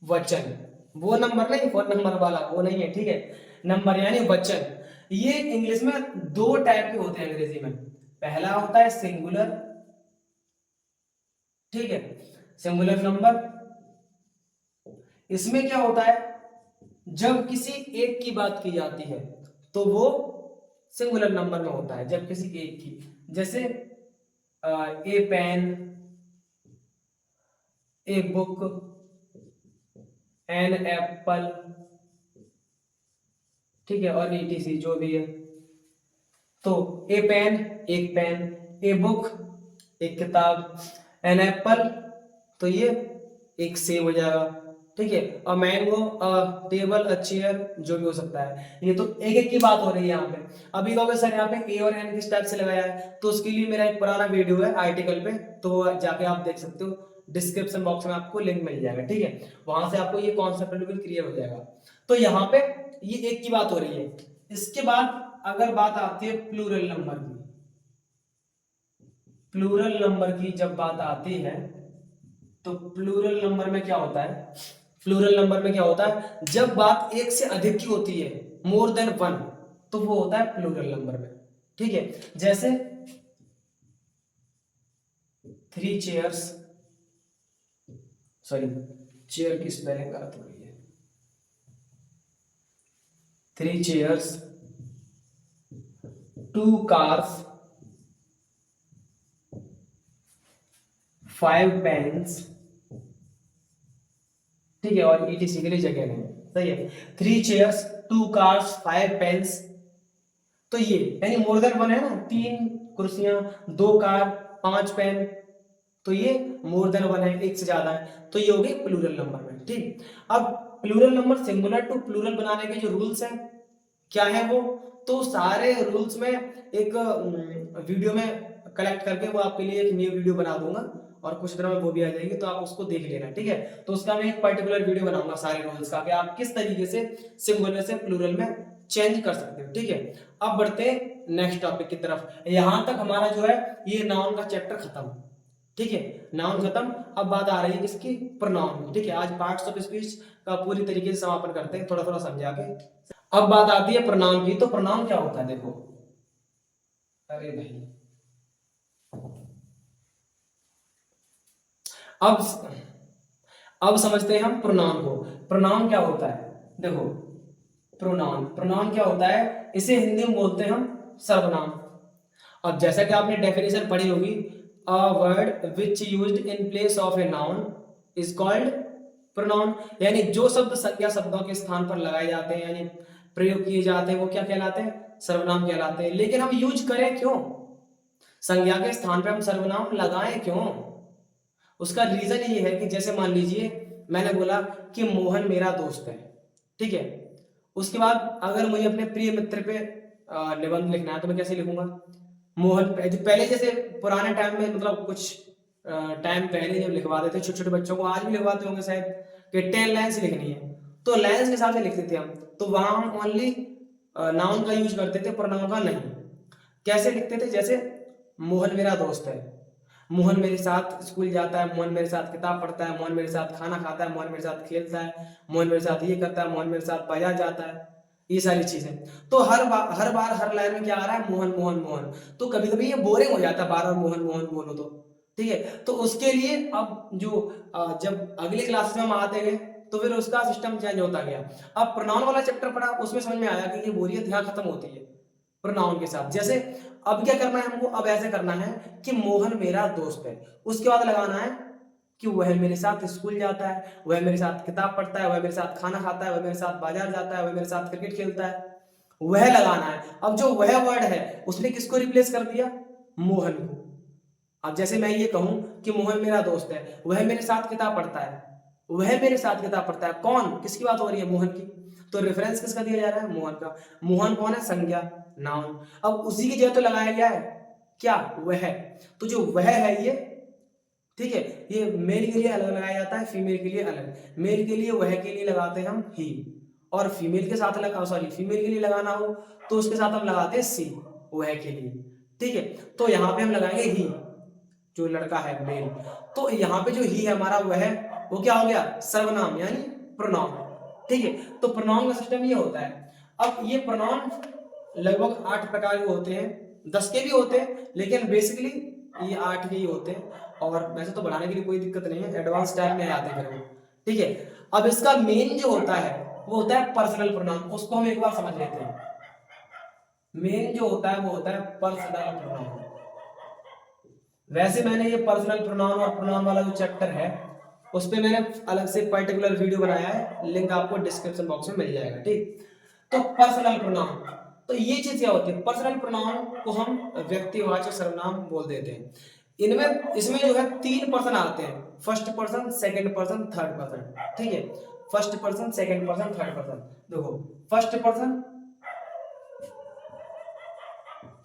Speaker 1: वचन। वो नंबर नहीं, फोन नंबर वाला वो नहीं है, ठीक है। नंबर यानी वचन। ये इंग्लिश में दो टाइप के होते हैं अंग्रेजी में। पहला होता है सिंगुलर, ठीक है, सिंगुलर नंबर। इसमें क्या होता है, जब किसी एक की बात की जाती है तो वो सिंगुलर नंबर में होता है, जब किसी एक की, जैसे a pen, a book, an apple, ठीक है, और ईटीसी जो भी है। तो ए पेन एक पेन, ए बुक एक किताब, एन एप्पल तो ये एक सेब हो जाएगा, ठीक है, और मैंगो, टेबल, चेयर जो भी हो सकता है। ये तो एक एक की बात हो रही है यहाँ पे। अभी कहोगे सर यहाँ पे ए और एन किस टाइप से लगाया है, तो उसके लिए मेरा एक पुराना वीडियो है आर्टिकल पे, तो जाके आप देख सकते हो, डिस्क्रिप्शन बॉक्स में आपको लिंक मिल जाएगा, ठीक है, वहां से आपको ये कॉन्सेप्ट बिल्कुल क्लियर हो जाएगा। तो यहाँ पे ये एक की बात हो रही है। इसके बाद अगर बात आती है प्लूरल नंबर की, प्लूरल नंबर की जब बात आती है तो प्लूरल नंबर में क्या होता है, प्लूरल नंबर में क्या होता है, जब बात एक से अधिक की होती है, मोर देन वन, तो वो होता है प्लूरल नंबर में, ठीक है। जैसे 3 चेयर्स, सॉरी चेयर की स्पेलिंग गलत हो रही है, 3 चेयर्स, 2 कार्स, 5 पेन्स, ठीक है, और ईटीसी के लिए जगह नहीं, सही है। 3 चेयर्स, 2 कार्स, 5 पेन्स, तो ये यानी मोर देन वन है ना, 3 कुर्सियां, 2 कार, 5 पेन, तो ये मोर देन वन है, एक से ज्यादा है, तो ये हो गई प्लूरल नंबर में, ठीक। अब plural number singular to plural बनाने के जो रूल्स हैं क्या है वो, तो सारे रूल्स में एक वीडियो में कलेक्ट करके वो आपके लिए एक न्यू वीडियो बना दूंगा और कुछ दिनों में वो भी आ जाएगी, तो आप उसको देख लेना, ठीक है। तो उसका मैं एक पर्टिकुलर वीडियो बनाऊंगा सारे रूल्स का कि आप किस तरीके से सिंगुलर से प्लूरल में चेंज कर सकते हो, ठीक है। अब बढ़ते हैं नेक्स्ट टॉपिक की तरफ। यहां तक हमारा जो है ये नाउन का चैप्टर खत्म, ठीक है, नाउन खत्म। अब बात आ रही है किसकी, प्रोनाउन की, ठीक है। आज पार्ट्स ऑफ स्पीच का पूरी तरीके से समापन करते हैं, थोड़ा थोड़ा समझा के। अब बात आती है प्रोनाउन की। तो प्रोनाउन क्या होता है, देखो, अरे भाई, अब समझते हैं हम प्रोनाउन को। प्रोनाउन क्या होता है, देखो, प्रोनाउन क्या होता है, इसे हिंदी में बोलते हैं हम सर्वनाम। अब जैसा कि आपने डेफिनेशन पढ़ी होगी, a word which used in place of a noun is called pronoun. यानी जो शब्द संज्ञा शब्दों के स्थान पर लगाए जाते हैं, यानी प्रयोग किए जाते हैं, वो क्या कहलाते हैं, सर्वनाम कहलाते हैं। लेकिन हम यूज करें क्यों, संज्ञा के स्थान पर हम सर्वनाम लगाएं क्यों, उसका रीजन ये है कि जैसे मान लीजिए मैंने बोला कि मोहन मेरा दोस्त है, ठीक है। उसके बाद अगर मुझे अपने प्रिय मित्र पे निबंध लिखना है तो मैं कैसे लिखूंगा, मोहन पे। पहले जैसे पुराने टाइम में, मतलब कुछ टाइम पहले जब लिखवाते थे छोटे छोटे बच्चों को, आज भी लिखवाते होंगे शायद, कि 10 लाइन्स लिखनी है, तो लाइन्स के हिसाब से लिखते थे हम। तो वहां हम ओनली नाउन का यूज करते थे, प्रोनाउन का नहीं। कैसे लिखते थे, जैसे मोहन मेरा दोस्त है, मोहन मेरे साथ स्कूल जाता है, मोहन मेरे साथ किताब पढ़ता है, मोहन मेरे साथ खाना खाता है, मोहन मेरे साथ खेलता है, मोहन मेरे साथ ये करता है, मोहन मेरे साथ बाजार जाता है, ये सारी चीजें। तो हर बार हर लाइन में क्या आ रहा है, मोहन मोहन मोहन। तो कभी कभी ये बोरिंग हो जाता है बार बार मोहन मोहन बोलो तो, ठीक है। तो उसके लिए अब जो जब अगले क्लास में हम आते गए तो फिर उसका सिस्टम चेंज होता गया। अब प्रोनाउन वाला चैप्टर पढ़ा, उसमें समझ में आया कि ये बोरियत यहाँ खत्म होती है प्रोनाउन के साथ। जैसे अब क्या करना है हमको, अब ऐसे करना है कि मोहन मेरा दोस्त है, उसके बाद लगाना है कि वह मेरे साथ स्कूल जाता है, वह मेरे साथ किताब पढ़ता है, वह मेरे साथ खाना खाता है, वह मेरे साथ बाजार जाता है, वह मेरे साथ क्रिकेट खेलता है, वह लगाना है। अब जो वह वर्ड है उसने किसको रिप्लेस कर दिया, मोहन को। अब जैसे मैं ये कहूं कि मोहन मेरा दोस्त है, वह मेरे साथ किताब पढ़ता है, वह मेरे साथ किताब पढ़ता है, कौन, किसकी बात हो रही है, मोहन की। तो रेफरेंस किसका दिया जा रहा है, मोहन का। मोहन कौन है, संज्ञा, नाउन। अब उसी की जगह तो लगाया गया है क्या, वह। तो जो वह है ये, ठीक है, ये मेल के लिए अलग लगाया जाता है, फीमेल के लिए अलग। मेल के लिए वह के लिए लगाते हैं हम ही, और फीमेल के साथ लगा, सॉरी, फीमेल के लिए लगाना हो तो उसके साथ हम लगाते हैं सी, वह के लिए, ठीक है। तो यहाँ पे हम लगाएंगे ही, जो लड़का है मेल। तो यहाँ पे जो ही है हमारा, वह वो क्या हो गया, सर्वनाम यानी प्रोनाउन, ठीक है। तो प्रोनाउन का सिस्टम ये होता है। अब ये प्रोनाउन लगभग 8 प्रकार के होते हैं, 10 के भी होते हैं, लेकिन बेसिकली ये 8 के ही होते हैं। और वैसे तो बढ़ाने के लिए कोई दिक्कत नहीं है, एडवांस टाइम में आते हैं, ठीक है। अब इसका मेन जो होता है वो होता है पर्सनल प्रोनाउन, उसको हम एक बार समझ लेते हैं। मेन जो होता है वो होता है पर्सनल प्रोनाउन। वैसे मैंने ये पर्सनल प्रोनाउन और प्रोनाउन वाला जो चैप्टर है उस पे मैंने अलग से पर्टिकुलर वीडियो बनाया है, लिंक आपको डिस्क्रिप्शन बॉक्स में मिल जाएगा, ठीक। तो पर्सनल प्रोनाउन, तो ये चीज क्या होती है, पर्सनल प्रोनाउन को हम व्यक्तिवाचक सर्वनाम बोल देते हैं। इनमें इसमें जो है 3 पर्सन आते हैं, first person, second person, third person, ठीक है। First person, second person, third person. देखो, फर्स्ट पर्सन,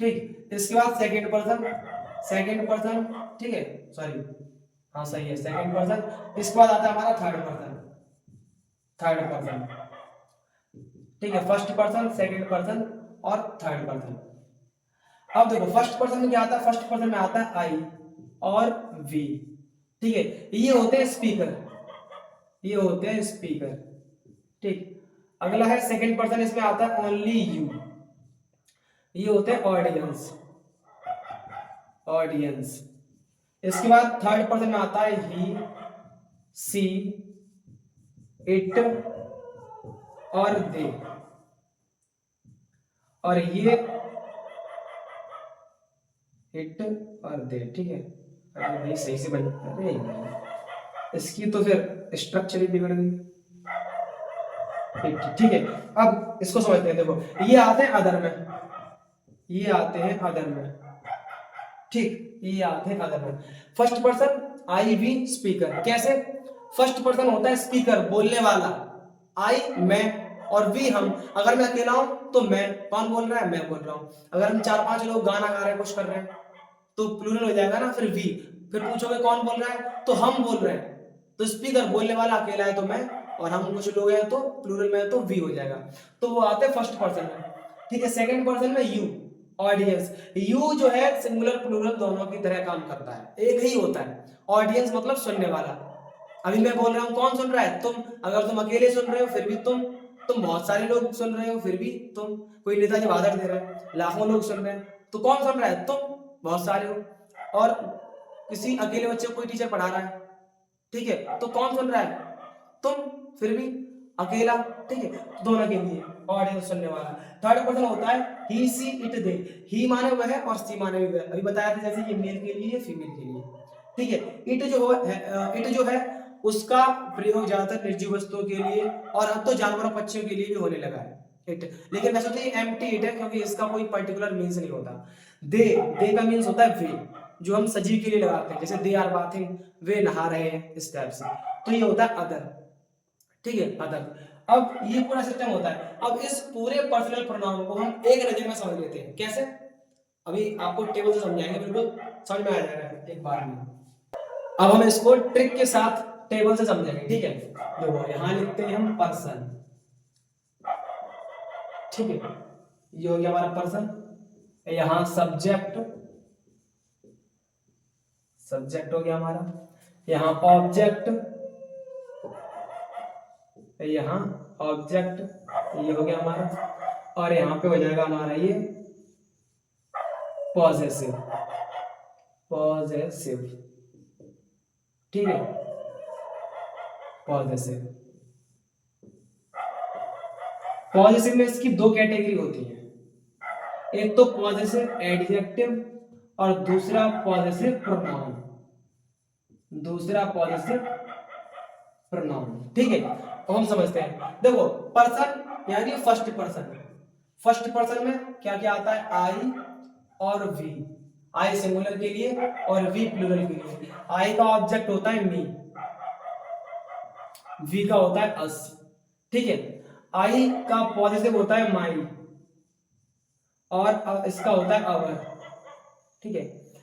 Speaker 1: ठीक, इसके बाद सेकंड पर्सन, ठीक है, सॉरी, हाँ सही है, सेकंड पर्सन। इसके बाद आता है हमारा थर्ड पर्सन, ठीक है। फर्स्ट पर्सन, सेकंड पर्सन और थर्ड पर्सन। अब देखो फर्स्ट पर्सन में क्या आता है, फर्स्ट पर्सन में आता है आई और वी, ठीक है। ये होते हैं स्पीकर, ये होते हैं स्पीकर, ठीक। अगला है सेकंड पर्सन, इसमें आता है ओनली यू, ये होते हैं ऑडियंस, ऑडियंस। इसके बाद थर्ड पर्सन में आता है ही, सी, इट और दे। और ये इट और दे, ठीक है। अरे भाई सही से बन, अरे इसकी तो फिर स्ट्रक्चर ही बिगड़ गई, ठीक है। अब इसको समझते हैं, देखो ये आते हैं अदर में, ये आते हैं अदर में, ठीक, ये आते हैं अदर में। First person I we speaker, कैसे, फर्स्ट पर्सन होता है स्पीकर, बोलने वाला, आई मैं, और वी हम। अगर मैं अकेला हूं तो मैं, कौन बोल रहा है, मैं बोल रहा हूं। अगर हम 4-5 लोग गाना गा रहे हैं, कुछ कर रहे हैं, तो प्लूरल हो जाएगा ना, फिर वी। फिर पूछोगे कौन बोल रहा है, तो हम बोल रहे हैं, तो स्पीकर बोलने वाला अकेला है तो मैं, और हम कुछ लोग हैं तो प्लूरल में तो वी हो जाएगा। तो वो आते हैं फर्स्ट पर्सन में, ठीक है। सेकंड पर्सन में यू, ऑडियंस। यू जो है सिंगुलर प्लूरल दोनों की तरह काम करता है, एक ही होता है। ऑडियंस मतलब सुनने वाला। अभी मैं बोल रहा हूँ, कौन सुन रहा है, तुम। अगर तुम अकेले सुन रहे हो फिर भी तुम बहुत सारे लोग सुन रहे हो फिर भी तुम। कोई नेताजी भाषण दे रहे हैं, लाखों लोग सुन रहे हैं, तो कौन सुन रहा है, तुम, बहुत सारे हो। और किसी अकेले बच्चे को कोई टीचर पढ़ा रहा है, ठीक है, तो कौन सुन रहा है, तुम, फिर भी अकेला, ठीक है। दोनों के लिए ऑडियंस, सुनने वाला। थर्ड पर्सन होता है ही, सी, इट, दे। ही माने वह है और सी माने वह। अभी बताया था जैसे ये मेल के लिए, फीमेल के लिए, ठीक है। इट जो है उसका प्रयोग ज्यादातर निर्जीव वस्तुओं के लिए, और अब तो जानवरों पक्षियों के लिए भी होने लगा है इट। लेकिन वैसे तो ये एम्प्टी इट है, क्योंकि इसका कोई पर्टिकुलर मीन्स नहीं होता। दे का मीन्स होता है वे, जो हम सजीव के लिए लगाते हैं, जैसे दे आर बाथिंग, वे नहा रहे हैं, इस टाइप से। तो ये होता है अदर, ठीक है, अदर। अब ये पूरा सिस्टम होता है। अब इस पूरे पर्सनल प्रोनाउन को हम एक नजर में समझ लेते हैं। कैसे? अभी आपको टेबल से समझाएंगे, बिल्कुल समझ में आ जाएगा एक बार में। अब हम इसको ट्रिक के साथ टेबल से समझेंगे, ठीक है। देखो यहां लिखते हैं हम पर्सन, ठीक है, ये हो गया हमारा पर्सन। यहां सब्जेक्ट, सब्जेक्ट हो गया हमारा। यहां ऑब्जेक्ट, यहां ऑब्जेक्ट, ये हो गया हमारा। और यहां पे हो जाएगा हमारा ये पॉजेसिव, पॉजेसिव, ठीक है, पॉजेसिव। पॉजेसिव में इसकी दो कैटेगरी होती है, एक तो पॉजेसिव एडजेक्टिव और दूसरा पॉजेसिव प्रोनाउन, दूसरा पॉजेसिव प्रोनाउन, ठीक है। तो हम समझते हैं, देखो पर्सन यानी फर्स्ट पर्सन। फर्स्ट पर्सन में क्या क्या आता है, आई और वी। आई सिंगुलर के लिए और वी प्लूरल के लिए। आई का ऑब्जेक्ट होता है मी, वी का होता है अस, ठीक है। आई का पॉजिटिव होता है माई, और इसका होता है अवर, ठीक है।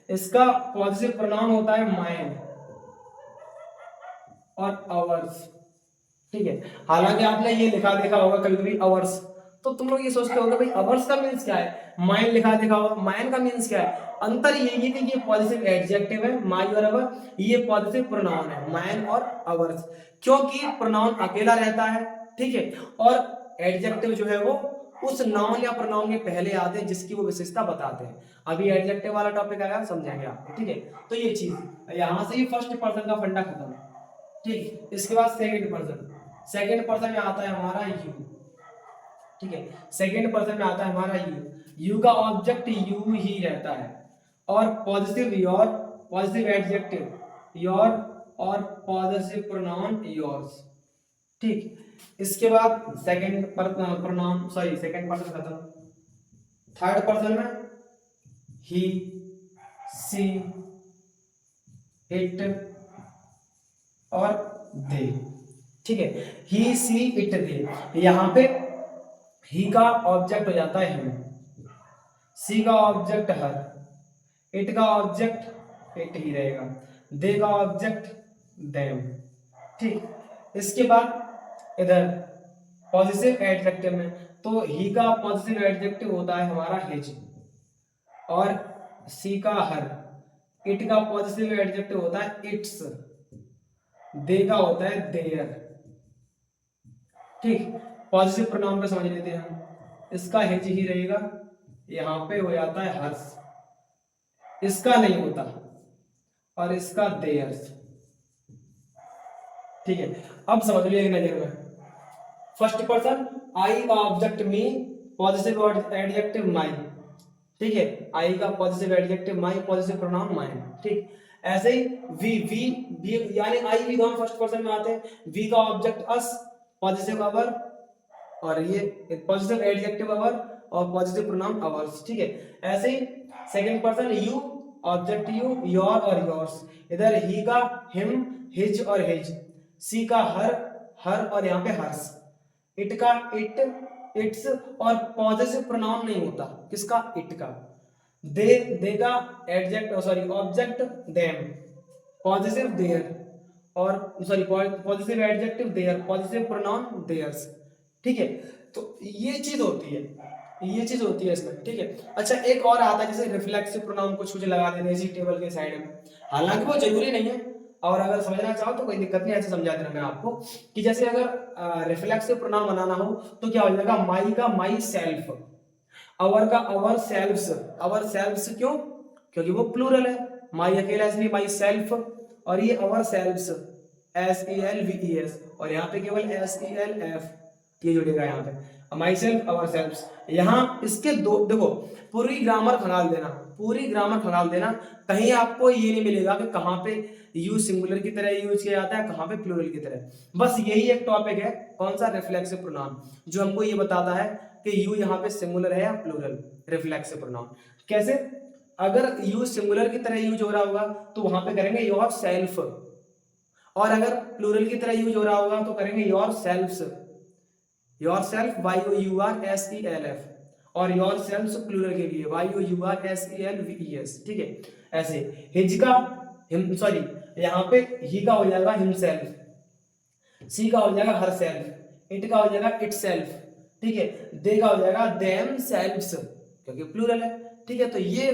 Speaker 1: इसका पॉजिटिव प्रोनाउन होता है माइन और अवर्स, ठीक है। हालांकि आपने ये लिखा देखा होगा कभी कभी अवर्स, तो तुम लोग ये सोचते होगे भाई अवर्स का मीन्स क्या है, माइन लिखा देखा होगा, माइन का मीन्स क्या है। अंतर ये है कि ये पॉजिटिव एडजेक्टिव है माई और अवर, ये पॉजिटिव प्रोनाउन है माइन और अवर्स, क्योंकि प्रोनाउन अकेला रहता है, ठीक है। और एडजेक्टिव जो है वो उस नाउन या प्रोनाउन के पहले आते हैं जिसकी वो विशेषता बताते हैं। अभी एडजेक्टिव वाला टॉपिक आएगा, समझेंगे आप, ठीक है। तो ये चीज यहां से ही फर्स्ट पर्सन का फंडा खत्म, ठीक। इसके बाद सेकंड पर्सन, सेकंड पर्सन में आता है हमारा यू, ठीक है। सेकंड पर्सन में आता है हमारा यू। यू का ऑब्जेक्ट यू ही रहता है, और positive your, positive adjective your, और पॉजिटिव प्रोनाउन योर्स, ठीक। इसके बाद second pronoun, sorry second person खत्म। थर्ड पर्सन में ही, सी, इट और दे, ठीक है। ही, सी, इट, दे। यहां पे ही का ऑब्जेक्ट हो जाता है हिम, सी का ऑब्जेक्ट हर, इट का ऑब्जेक्ट इट ही रहेगा, दे का ऑब्जेक्ट देम, ठीक। इसके बाद इधर पॉजिटिव एडजेक्टिव में, तो ही का पॉजिटिव एडजेक्टिव होता है हमारा हिज, और सी का हर, इट का पॉजिटिव एडजेक्टिव होता है इट्स, दे का होता है देयर, ठीक। पॉजिटिव प्रोनाउन पे समझ लेते हैं हम, इसका हिज ही रहेगा, यहां पे हो जाता है हर्ष, इसका नहीं होता, और इसका देयर्स, ठीक है। अब समझ लीजिए एक नजर में, फर्स्ट पर्सन आई का ऑब्जेक्ट मी, पॉजिटिव एडजेक्टिव माई, ठीक है। आई का पॉजिटिव एडजेक्टिव माई, पॉजिटिव प्रोनाउन माइन, ठीक। ऐसे ही वी यानी आई भी दोनों फर्स्ट पर्सन में आते हैं। वी का ऑब्जेक्ट अस, पॉजिटिव अवर, और ये पॉजिटिव एडजेक्टिव अवर और पॉजिटिव प्रोनाउन अवर्स, ठीक है। ऐसे ही second person you, object you, your और योर्स। इधर ही का हिम, हिज और हिज, सी का हर, हर और यहाँ पे हर्स, इट का इट, इट्स, और पॉजिटिव प्रोनाउन नहीं होता किसका, इट का। दे देगा adject sorry object them, positive their, और sorry positive adjective their, positive pronoun theirs. ठीक है, तो ये चीज होती है, ये चीज होती है इसमें। ठीक है, अच्छा एक और आता है जैसे रिफ्लेक्सिव प्रोनाउन कुछ कुछ लगा देते हैं इसी टेबल के साइड में, हालांकि वो जरूरी नहीं है, और अगर समझना चाहो तो कोई दिक्कत नहीं, ऐसे समझा देना मैं आपको कि जैसे अगर रिफ्लेक्सिव प्रोनाउन बनाना हो तो क्या हो जाएगा, माई का माई सेल्फ, अवर का अवर सेल्व्स, अवर सेल्व्स क्यों, क्योंकि वो प्लूरल है, माई अकेला इसलिए माई सेल्फ, और ये अवर सेल्व्स SELVES, और यहाँ पे केवल SELF ये जुड़ेगा यहाँ पे, माई सेल्फ अवर सेल्व्स। यहाँ इसके दो देखो, पूरी ग्रामर खंगाल देना, पूरी ग्रामर खंगाल देना, कहीं आपको ये नहीं मिलेगा कि कहाँ पे यू सिंगुलर की तरह यूज किया जाता है, कहाँ पे प्लूरल की तरह, बस यही एक टॉपिक है, कौन सा, रिफ्लेक्सिव प्रोनाउन, जो हमको ये बताता है कि यू यहाँ पे सिंगुलर है या प्लूरल, रिफ्लेक्सिव प्रोनाउन। कैसे, अगर यू सिंगुलर की तरह यूज हो रहा होगा तो वहां पे करेंगे योर सेल्फ, और अगर प्लूरल की तरह यूज हो रहा होगा तो करेंगे yourselfs, yourself YOURSELF, और योर सेल्फ्स प्लूरल के लिए YOURSELVES। ठीक है, ऐसे हिज का सॉरी यहाँ पे ही का हो जाएगा हिमसेल्फ, सी का हो जाएगा हर सेल्फ, इट का हो जाएगा इट सेल्फ, ठीक है, दे का हो जाएगा देम सेल्व्स क्योंकि प्लूरल है। ठीक है, तो ये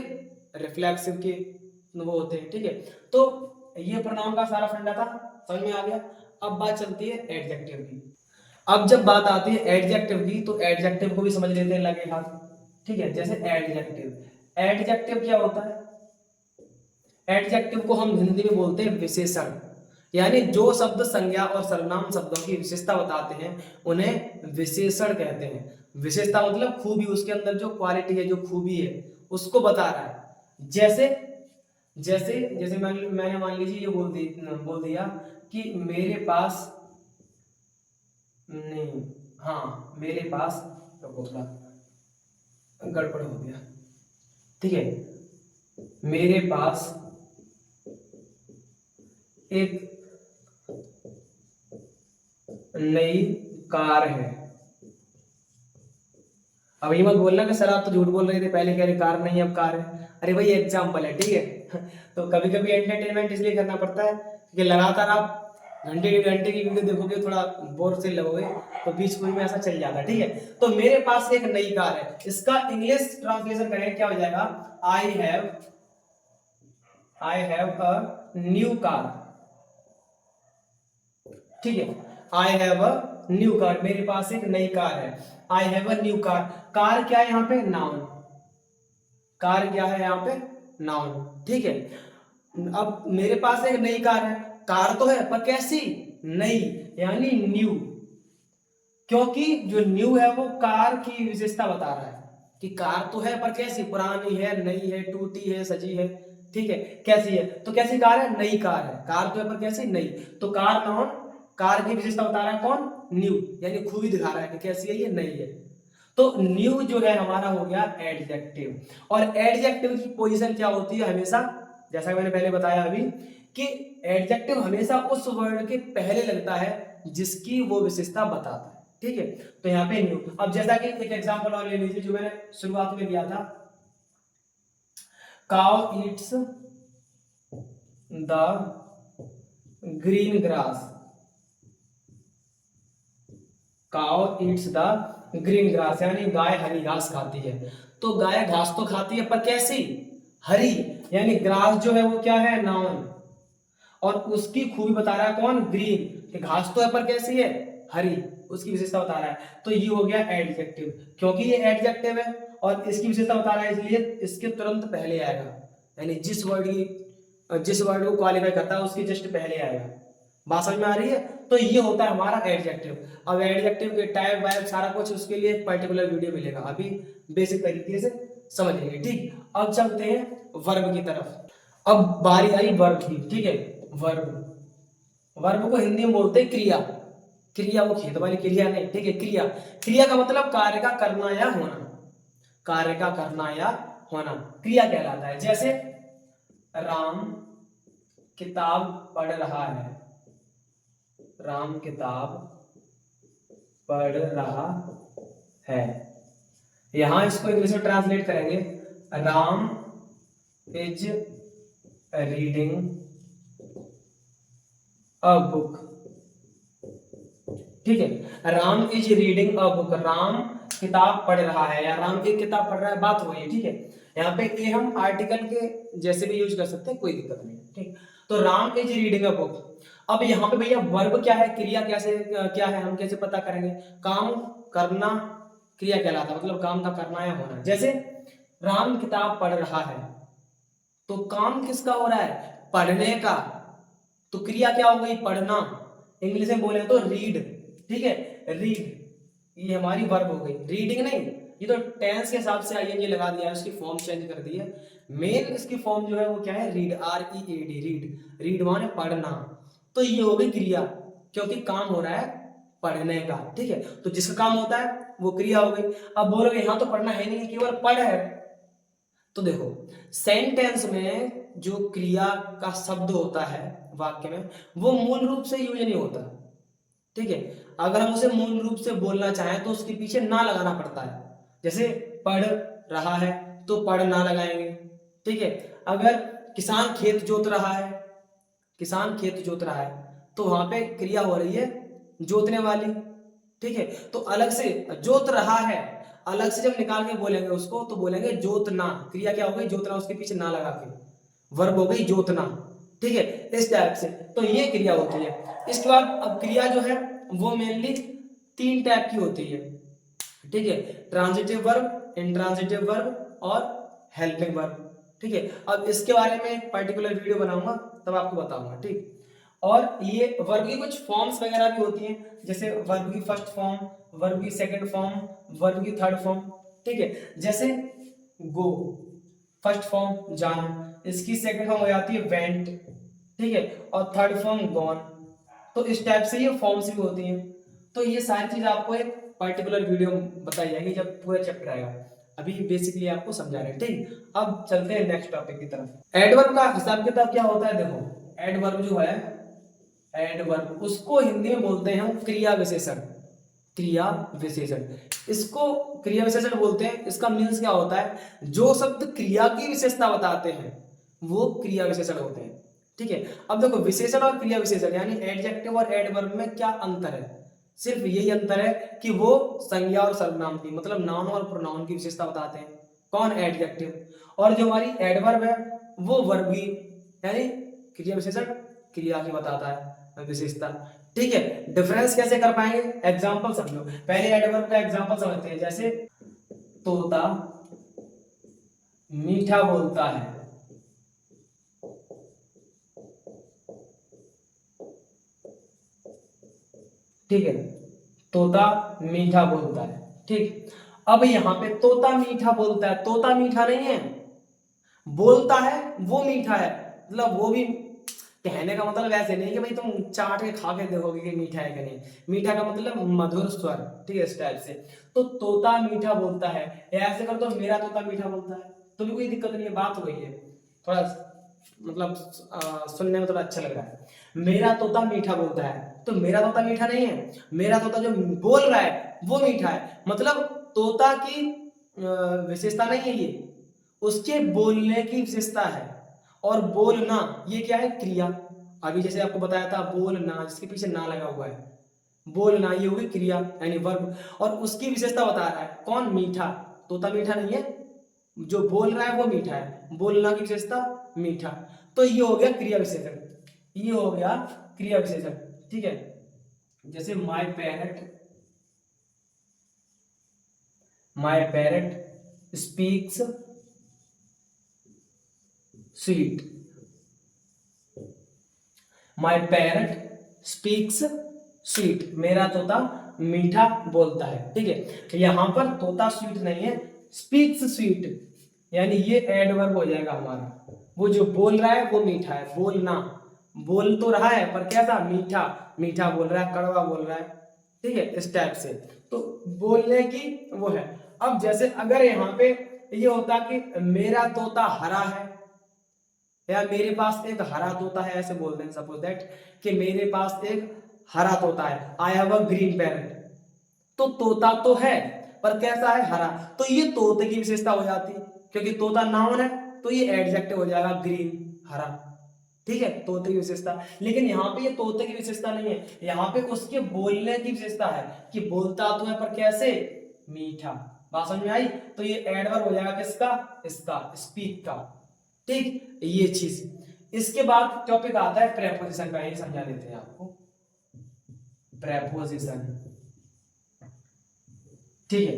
Speaker 1: रिफ्लेक्सिव के वो होते हैं। ठीक है, तो ये प्रोनाउन का सारा फंडा था, समझ में आ गया। अब बात चलती है एडजेक्टिव की। अब जब बात आती है एडजेक्टिव की तो एडजेक्टिव को भी समझ लेते हैं लगे हाथ। ठीक है, जैसे एडजेक्टिव, एडजेक्टिव क्या होता है, एडजेक्टिव को हम हिंदी में बोलते हैं विशेषण, यानी जो शब्द संज्ञा और सर्वनाम शब्दों की विशेषता बताते हैं उन्हें विशेषण कहते हैं। विशेषता मतलब खूबी, उसके अंदर जो क्वालिटी है, जो खूबी है उसको बता रहा है। जैसे जैसे जैसे मैंने मान लीजिए ये बोल दिया कि मेरे पास नहीं, हाँ मेरे पास, थोड़ा गड़बड़ हो गया। ठीक है, मेरे पास एक नई कार है। अब ये मत बोलना कि सर आप तो झूठ बोल रहे थे, पहले कह रहे कार नहीं अब कार है। अरे भाई एग्जाम्पल है, ठीक है। तो कभी कभी एंटरटेनमेंट इसलिए करना पड़ता है कि लगातार आप घंटे डेढ़ घंटे की वीडियो देखोगे थोड़ा बोर से लगोगे, तो बीच में ऐसा चल जाता है। ठीक है, तो मेरे पास एक नई कार है, इसका इंग्लिश ट्रांसलेशन करें क्या हो जाएगा, I have a new car. ठीक है, I have a new car, मेरे पास एक नई कार है। I have a new car, car क्या है यहाँ पे, नाउन, कार क्या है यहाँ पे, नाउन। ठीक है, अब मेरे पास एक नई कार है, कार तो है पर कैसी, नई, यानी न्यू, क्योंकि जो न्यू है वो कार की विशेषता बता रहा है कि कार तो है पर कैसी, पुरानी है, नई है, टूटी है, सजी है। ठीक है, कैसी है, तो कैसी कार है, नई कार है, कार तो है पर कैसी, नई, तो कार नाउन, कार की विशेषता बता रहा है कौन, न्यू, यानी खूबी दिखा रहा है कि कैसी है, ये नई है। तो न्यू जो है हमारा हो गया एडजेक्टिव, और एडजेक्टिव की पोजीशन क्या होती है हमेशा, जैसा मैंने पहले बताया अभी कि एडजेक्टिव हमेशा उस वर्ड के पहले लगता है जिसकी वो विशेषता बताता है। ठीक है, तो यहाँ पे न्यू, अब जैसा कि एक एग्जांपल और ले लीजिए जो मैंने शुरुआत में दिया था, cow eats the green grass, cow eats the green grass, यानी गाय हरी घास खाती है। तो गाय घास तो खाती है पर कैसी, हरी, यानी ग्रास जो है वो क्या है, नाउन, और उसकी खूबी बता रहा है कौन, ग्रीन, कि घास तो है पर कैसी है, हरी, उसकी विशेषता बता रहा है। तो ये हो गया एडजेक्टिव, क्योंकि ये एडजेक्टिव है और इसकी विशेषता बता रहा है इसलिए इसके तुरंत पहले आएगा, यानी जिस वर्ड को क्वालिफाई करता है उसके जस्ट पहले आएगा। बात समझ में आ रही है, तो ये होता है हमारा एडजेक्टिव। अब एडजेक्टिव के टाइप वाइप सारा कुछ उसके लिए एक पर्टिकुलर वीडियो मिलेगा, अभी बेसिक तरीके से समझेंगे। ठीक, अब चलते हैं वर्ब की तरफ। अब बारी आई वर्ब की। ठीक है, वर्ब, वर्ब को हिंदी में बोलते हैं क्रिया, क्रिया वो खेत वाली क्रिया नहीं। ठीक है, क्रिया, क्रिया का मतलब कार्य का करना या होना, कार्य का करना या होना क्रिया कहलाता है। जैसे राम किताब पढ़ रहा है, राम किताब पढ़ रहा है, यहां इसको इंग्लिश में ट्रांसलेट करेंगे, Ram is reading a book. ठीक है, Ram is reading a book, Ram किताब पढ़ रहा है या राम एक किताब पढ़ रहा है, बात वही है। ठीक है, यहाँ पे ये हम आर्टिकल के जैसे भी यूज कर सकते हैं, कोई दिक्कत नहीं। ठीक, तो Ram is reading a book. अब यहाँ पे भैया वर्ब क्या है, क्रिया कैसे क्या है, हम कैसे पता करेंगे? काम करना क्रिया कहलाता है, मतलब काम का करना या होना। जैसे राम किताब पढ़ रहा है, तो काम किसका हो रहा है? पढ़ने का। तो क्रिया क्या हो गई? पढ़ना। इंग्लिश में बोले तो रीड। ठीक है, रीड, ये हमारी वर्ब हो गई, रीडिंग नहीं। ये तो टेंस के हिसाब से आईएनजी लगा दिया है, उसकी फॉर्म चेंज कर दी है। मेन इसकी फॉर्म जो है वो क्या है? Read, READ, read. रीड माने पढ़ना। तो ये हो गई क्रिया, क्योंकि काम हो रहा है पढ़ने का। ठीक है, तो जिसका काम होता है वो क्रिया हो गई। अब बोलोगे यहाँ तो पढ़ना है नहीं, केवल पढ़ है। तो देखो, सेंटेंस में जो क्रिया का शब्द होता है वाक्य में, वो मूल रूप से यूज नहीं होता। ठीक है, अगर हम उसे मूल रूप से बोलना चाहें तो उसके पीछे ना लगाना पड़ता है। जैसे पढ़ रहा है तो पढ़ ना लगाएंगे। ठीक है, अगर किसान खेत जोत रहा है, किसान खेत जोत रहा है, तो वहां पे क्रिया हो रही है जोतने वाली। ठीक है, तो अलग से जोत रहा है, अलग से जब निकाल के बोलेंगे उसको तो बोलेंगे जोतना। क्रिया क्या हो गई? जोतना, उसके पीछे ना लगा के वर्ब हो गई जोतना। ठीक है, इस टाइप से तो ये क्रिया होती है। इसके बाद अब क्रिया जो है वो मेनली 3 टाइप की होती है। ठीक है, ट्रांजिटिव वर्ब, इंट्रांजिटिव वर्ब और हेल्पिंग वर्ब। ठीक है, अब इसके बारे में एक पर्टिकुलर वीडियो बनाऊंगा, तब आपको बताऊंगा। ठीक, और ये वर्ब की कुछ फॉर्म्स वगैरह भी होती हैं, जैसे वर्ब की फर्स्ट फॉर्म, वर्ब की सेकंड फॉर्म, वर्ब की थर्ड फॉर्म। ठीक है, जैसे गो फर्स्ट फॉर्म जाना, इसकी सेकंड फॉर्म हो जाती है वेंट। ठीक है, और थर्ड फॉर्म गॉन। तो इस टाइप से ये फॉर्म्स भी होती हैं। तो ये सारी चीज आपको एक पर्टिकुलर वीडियो बताई जाएगी जब पूरा चैप्टर आएगा। अभी बेसिकली आपको समझा रहे हैं। ठीक, अब चलते हैं नेक्स्ट टॉपिक की तरफ। एडवर्ब का हिसाब किताब क्या होता है? देखो, एडवर्ब जो है, एडवर्ब उसको हिंदी में बोलते हैं हम क्रिया विशेषण। क्रिया विशेषण, इसको क्रिया विशेषण बोलते हैं। इसका मीन्स क्या होता है? जो शब्द क्रिया की विशेषता बताते हैं वो क्रिया विशेषण होते हैं। ठीक है, अब देखो, विशेषण और क्रिया विशेषण यानी एडजेक्टिव और एडवर्ब में क्या अंतर है? सिर्फ यही अंतर है कि वो संज्ञा और सर्वनाम की, मतलब नाउन और प्रोनाउन की विशेषता बताते हैं। कौन? एडजेक्टिव। और जो हमारी एडवर्ब है वो वर्ब की, यानी क्रिया विशेषण क्रिया की बताता है विशेषता। ठीक है, डिफरेंस कैसे कर पाएंगे? एग्जांपल समझो। पहले एडवर्ब का एग्जांपल समझते हैं। जैसे तोता मीठा बोलता है। ठीक है, तोता मीठा बोलता है। ठीक, अब यहाँ पे तोता मीठा बोलता है, तोता मीठा नहीं है, बोलता है वो मीठा है। मतलब वो भी कहने का मतलब ऐसे नहीं कि भाई तुम चाट के खा के देखोगे कि मीठा है कि नहीं। मीठा का मतलब मधुर स्वर। ठीक है, इस टाइप से। तो तोता मीठा बोलता है, ऐसे कर तो मेरा तोता मीठा बोलता है, तो भी कोई दिक्कत नहीं है, बात हो गई है। थोड़ा मतलब सुनने में थोड़ा अच्छा लग रहा है। मेरा तोता मीठा बोलता है, तो मेरा तोता मीठा नहीं है, मेरा तोता जो बोल रहा है वो मीठा है। मतलब तोता की विशेषता नहीं है ये, उसके बोलने की विशेषता है। और बोलना ये क्या है? क्रिया। अभी जैसे आपको बताया था बोलना, जिसके पीछे ना लगा हुआ है, बोलना ये होगी क्रिया यानी वर्ब। और उसकी विशेषता बता रहा है कौन? मीठा। तोता मीठा नहीं है, जो बोल रहा है वो मीठा है, बोलना की विशेषता मीठा। तो ये हो गया क्रिया विशेषण, ये हो गया क्रिया विशेषण। ठीक है, जैसे my parrot speaks sweet. My parrot speaks sweet, मेरा तोता मीठा बोलता है। ठीक है, यहां पर तोता स्वीट नहीं है, स्पीक्स स्वीट, यानी ये एडवर्ब हो जाएगा हमारा। वो जो बोल रहा है वो मीठा है, बोलना, बोल तो रहा है पर कैसा? मीठा। मीठा बोल रहा है, कड़वा बोल रहा है। ठीक है, इस टाइप से। तो बोलने की वो है। अब जैसे अगर यहाँ पे ये होता कि मेरा तोता हरा है, या मेरे पास एक हरा तोता है, ऐसे बोल दें सपोज दैट कि मेरे पास एक हरा तोता है, I have a green parrot. तो तोता तो है पर कैसा है? हरा। तो ये तोते की विशेषता हो जाती, क्योंकि तोता नाउन है, तो ये एडजेक्टिव हो जाएगा ग्रीन, हरा। ठीक है, तोते की विशेषता। लेकिन यहाँ पे ये तोते की विशेषता नहीं है, यहाँ पे उसके बोलने की विशेषता है कि बोलता तो है पर कैसे, मीठा। बात समझ में आई? तो ये एडवर्ब हो जाएगा किसका, इसका, स्पीक का। ठीक, ये चीज। इसके बाद टॉपिक आता है प्रेपोजिशन का, ये समझा देते हैं आपको। प्रेपोजिशन, ठीक है,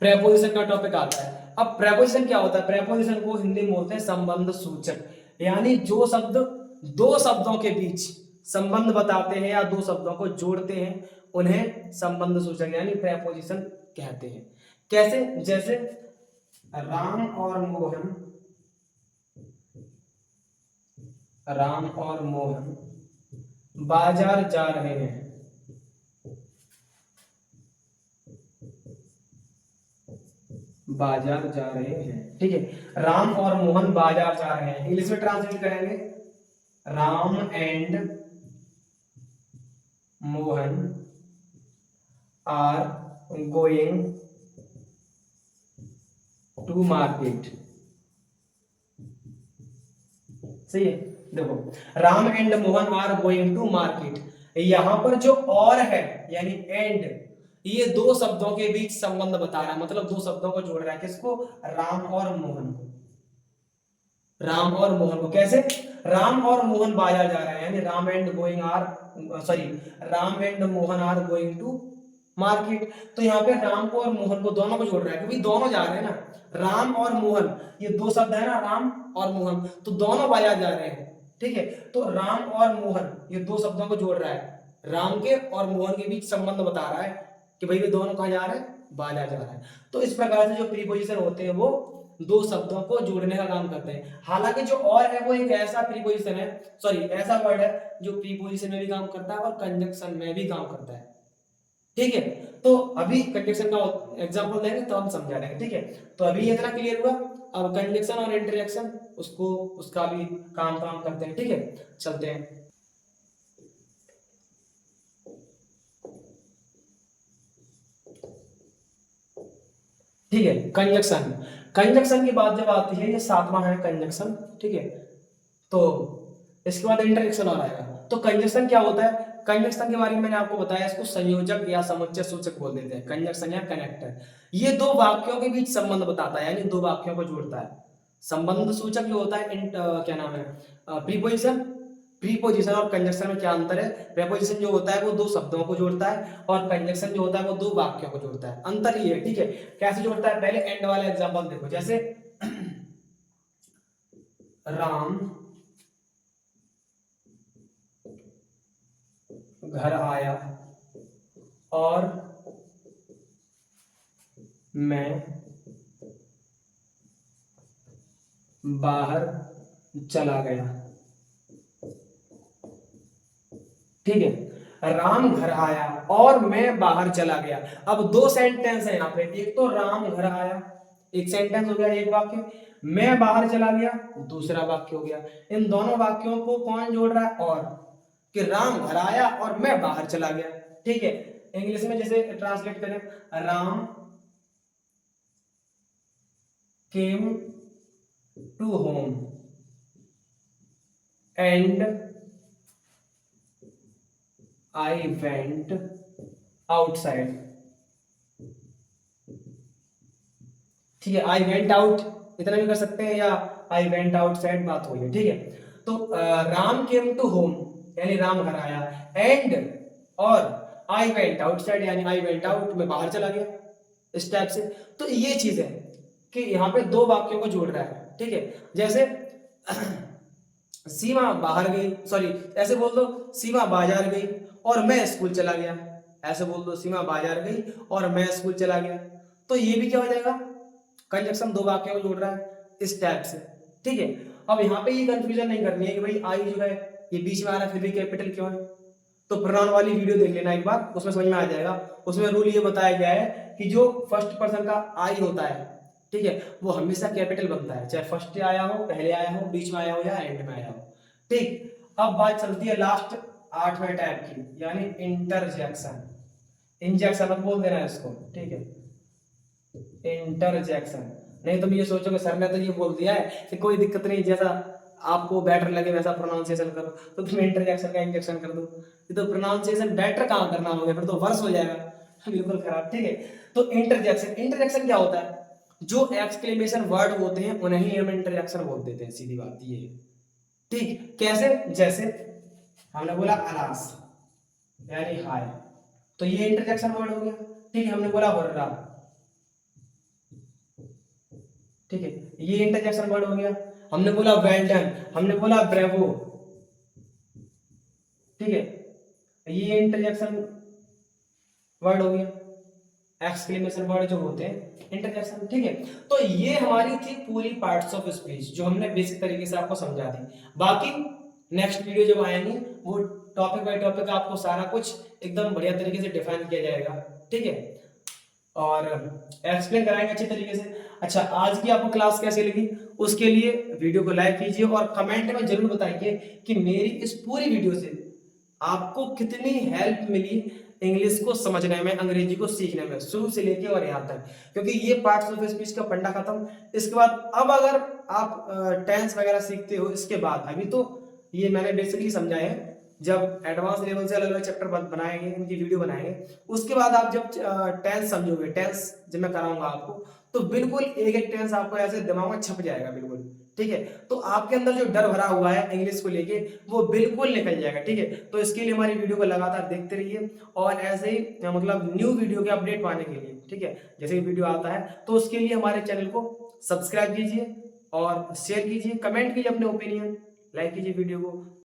Speaker 1: प्रेपोजिशन का टॉपिक आता है। अब प्रेपोजिशन क्या होता है? प्रेपोजिशन को हिंदी में बोलते हैं संबंध सूचक, यानी जो शब्द दो शब्दों के बीच संबंध बताते हैं या दो शब्दों को जोड़ते हैं उन्हें संबंध सूचक यानी प्रेपोजिशन कहते हैं। कैसे? जैसे राम और मोहन, राम और मोहन बाजार जा रहे हैं, बाजार जा रहे हैं। ठीक है, राम और मोहन बाजार जा रहे हैं। इंग्लिश में ट्रांसलेट करेंगे, Ram and Mohan are going to market. सही है, देखो Ram and Mohan are going to market, यहां पर जो और है यानी एंड, ये दो शब्दों के बीच संबंध बता रहा है, मतलब दो शब्दों को जोड़ रहा है। किसको? राम और मोहन को। राम और मोहन को कैसे? राम और मोहन बाजार जा रहे हैं, यानी Ram and going are, sorry, Ram and Mohan are going to market. तो यहाँ पे राम को और मोहन को दोनों को जोड़ रहा है, क्योंकि दोनों जा रहे हैं ना, राम और मोहन, ये दो शब्द है ना, राम और मोहन, तो दोनों बाजार जा रहे हैं। ठीक है, तो राम और मोहन ये दो शब्दों को जोड़ रहा है, राम के और मोहन के बीच संबंध बता रहा है कि भाई वे दोनों कहाँ जा रहे हैं, बाजार जा रहे हैं। तो इस प्रकार से जो प्रीपोजिशन होते हैं वो दो शब्दों को जोड़ने का काम करते हैं। हालांकि जो और है वो एक ऐसा प्रीपोजिशन है, सॉरी ऐसा वर्ड है जो प्रीपोजिशन में भी काम करता है और कंजंक्शन में भी काम करता है। ठीक है, तो अभी कंजंक्शन का एग्जांपल देंगे तो हम समझा देंगे। ठीक है, तो अभी इतना क्लियर हुआ। अब कंजंक्शन और इंटरजेक्शन उसको उसका भी काम करते हैं। ठीक है, चलते हैं। ठीक है, कंजंक्शन, कंजंक्शन की बात जब आती है, ये सातवां है कंजंक्शन। ठीक है, तो इसके बाद इंटरजेक्शन और आएगा। तो कंजंक्शन क्या होता है? कंजंक्शन के बारे में मैंने आपको बताया, इसको संयोजक या समुच्चय सूचक बोल देते हैं, कंजंक्शन या कनेक्टर। ये दो वाक्यों के बीच संबंध बताता है, यानी दो वाक्यों को जोड़ता है। संबंध सूचक जो होता है क्या नाम है, प्रीपोजिशन। प्रीपोजिशन और कंजंक्शन में क्या अंतर है? प्रीपोजिशन जो होता है वो दो शब्दों को जोड़ता है और कंजंक्शन जो होता है वो दो वाक्यों को जोड़ता है। अंतर ये है। ठीक है, कैसे जोड़ता है? पहले एंड वाला एग्जांपल देखो, जैसे राम घर आया और मैं बाहर चला गया। ठीक है, राम घर आया और मैं बाहर चला गया। अब दो सेंटेंस है यहाँ पे, एक तो राम घर आया, एक सेंटेंस हो गया, एक वाक्य। मैं बाहर चला गया, दूसरा वाक्य हो गया। इन दोनों वाक्यों को कौन जोड़ रहा है? और, कि राम घर आया और मैं बाहर चला गया। ठीक है, इंग्लिश में जैसे ट्रांसलेट करें, Ram came to home and I went outside। ठीक है, I went out इतना भी कर सकते हैं या I went outside, बात हुई है। ठीक है, तो राम came to home यानी राम घर आया, एंड और I went outside यानी I went out, मैं बाहर चला गया, इस टाइप से। तो ये चीज है कि यहाँ पे दो वाक्यों को जोड़ रहा है। ठीक है, जैसे सीमा बाहर गई, सॉरी ऐसे बोल दो, सीमा बाजार गई और मैं स्कूल चला गया। ऐसे बोल दो, सीमा बाजार गई और मैं स्कूल चला गया। तो ये भी क्या हो जाएगा? कंजंक्शन, दो वाक्यों को जोड़ रहा है इस टाइप से। ठीक है, अब यहाँ पे ये कंफ्यूजन नहीं करनी है कि भाई आई जो है ये बीच में आ रहा है फिर भी कैपिटल क्यों है। तो प्रोनाउन वाली वीडियो देख लेना एक बार, उसमें समझ में आ जाएगा। उसमें रूल ये बताया गया है कि जो फर्स्ट पर्सन का आई होता है, ठीक है, वो हमेशा कैपिटल बनता है, चाहे फर्स्ट आया हो, पहले आया हो, बीच में आया हो या एंड में आया हो। ठीक, अब बात चलती है लास्ट आठवें टाइप की, यानी इंटरजेक्शन। इंजेक्शन मत बोल देना इसको, ठीक है, इंटरजेक्शन। नहीं तुम ये सोचोगे सर ने तो ये बोल दिया है कि कोई दिक्कत नहीं, जैसा आपको बेटर लगे वैसा प्रोनाउंसिएशन करो, तो तुम इंटरजेक्शन का इंजेक्शन कर दो। ये तो प्रोनाउंसिएशन बेटर कहाँ करना हो गया, फिर तो वर्स हो जाएगा, बिल्कुल खराब। ठीक है, तो इंटरजेक्शन, इंटरजेक्शन क्या होता है, जो एक्सक्लेमेशन वर्ड होते हैं उन्हें ही हम इंटरजेक्शन बोल देते हैं, सीधी बात ये है। ठीक, कैसे, जैसे हमने बोला अलास यानी हाय, तो ये इंटरजेक्शन वर्ड हो गया। ठीक है, हमने बोला हुर्रा, ठीक है, ये इंटरजेक्शन वर्ड हो गया। हमने बोला वेल डन, हमने बोला ब्रेवो, ठीक है, ये इंटरजेक्शन वर्ड हो गया। एक्सक्लेमेशन वर्ड जो होते हैं इंटरजेक्शन। ठीक है, तो ये हमारी थी पूरी पार्ट्स ऑफ स्पीच जो हमने बेसिक तरीके से आपको समझा दी। बाकी नेक्स्ट वीडियो जब आएंगे वो टॉपिक बाय टॉपिक आपको सारा कुछ एकदम बढ़िया तरीके से डिफाइन किया जाएगा। ठीक है, और एक्सप्लेन कराएंगे अच्छे तरीके से। अच्छा, आज की आपको क्लास कैसी लगी, उसके लिए वीडियो को लाइक कीजिए और कमेंट में जरूर बताइए कि मेरी इस पूरी वीडियो से आपको कितनी हेल्प मिली इंग्लिश को समझने में, अंग्रेजी को सीखने में, शुरू से लेके और यहाँ तक, क्योंकि ये पार्ट्स ऑफ स्पीच का फंडा खत्म। इसके बाद अब अगर आप टेंस वगैरह सीखते हो इसके बाद, अभी तो ये मैंने बेसिकली समझा है, जब एडवांस लेवल से अलग अलग चैप्टर बनाएंगे, इनकी वीडियो बनाएंगे, उसके बाद आप जब टेंस समझोगे, टेंस जब मैं कराऊंगा आपको, तो बिल्कुल एक एक टेंस आपको ऐसे दिमाग में छप जाएगा बिल्कुल। ठीक है, तो आपके अंदर जो डर भरा हुआ है इंग्लिश को लेके वो बिल्कुल निकल जाएगा। ठीक है, तो इसके लिए हमारी वीडियो को लगातार देखते रहिए और ऐसे ही मतलब न्यू वीडियो के अपडेट पाने के लिए, ठीक है, जैसे ही वीडियो आता है तो उसके लिए हमारे चैनल को सब्सक्राइब कीजिए और शेयर कीजिए, कमेंट कीजिए अपने ओपिनियन, लाइक कीजिए वीडियो को।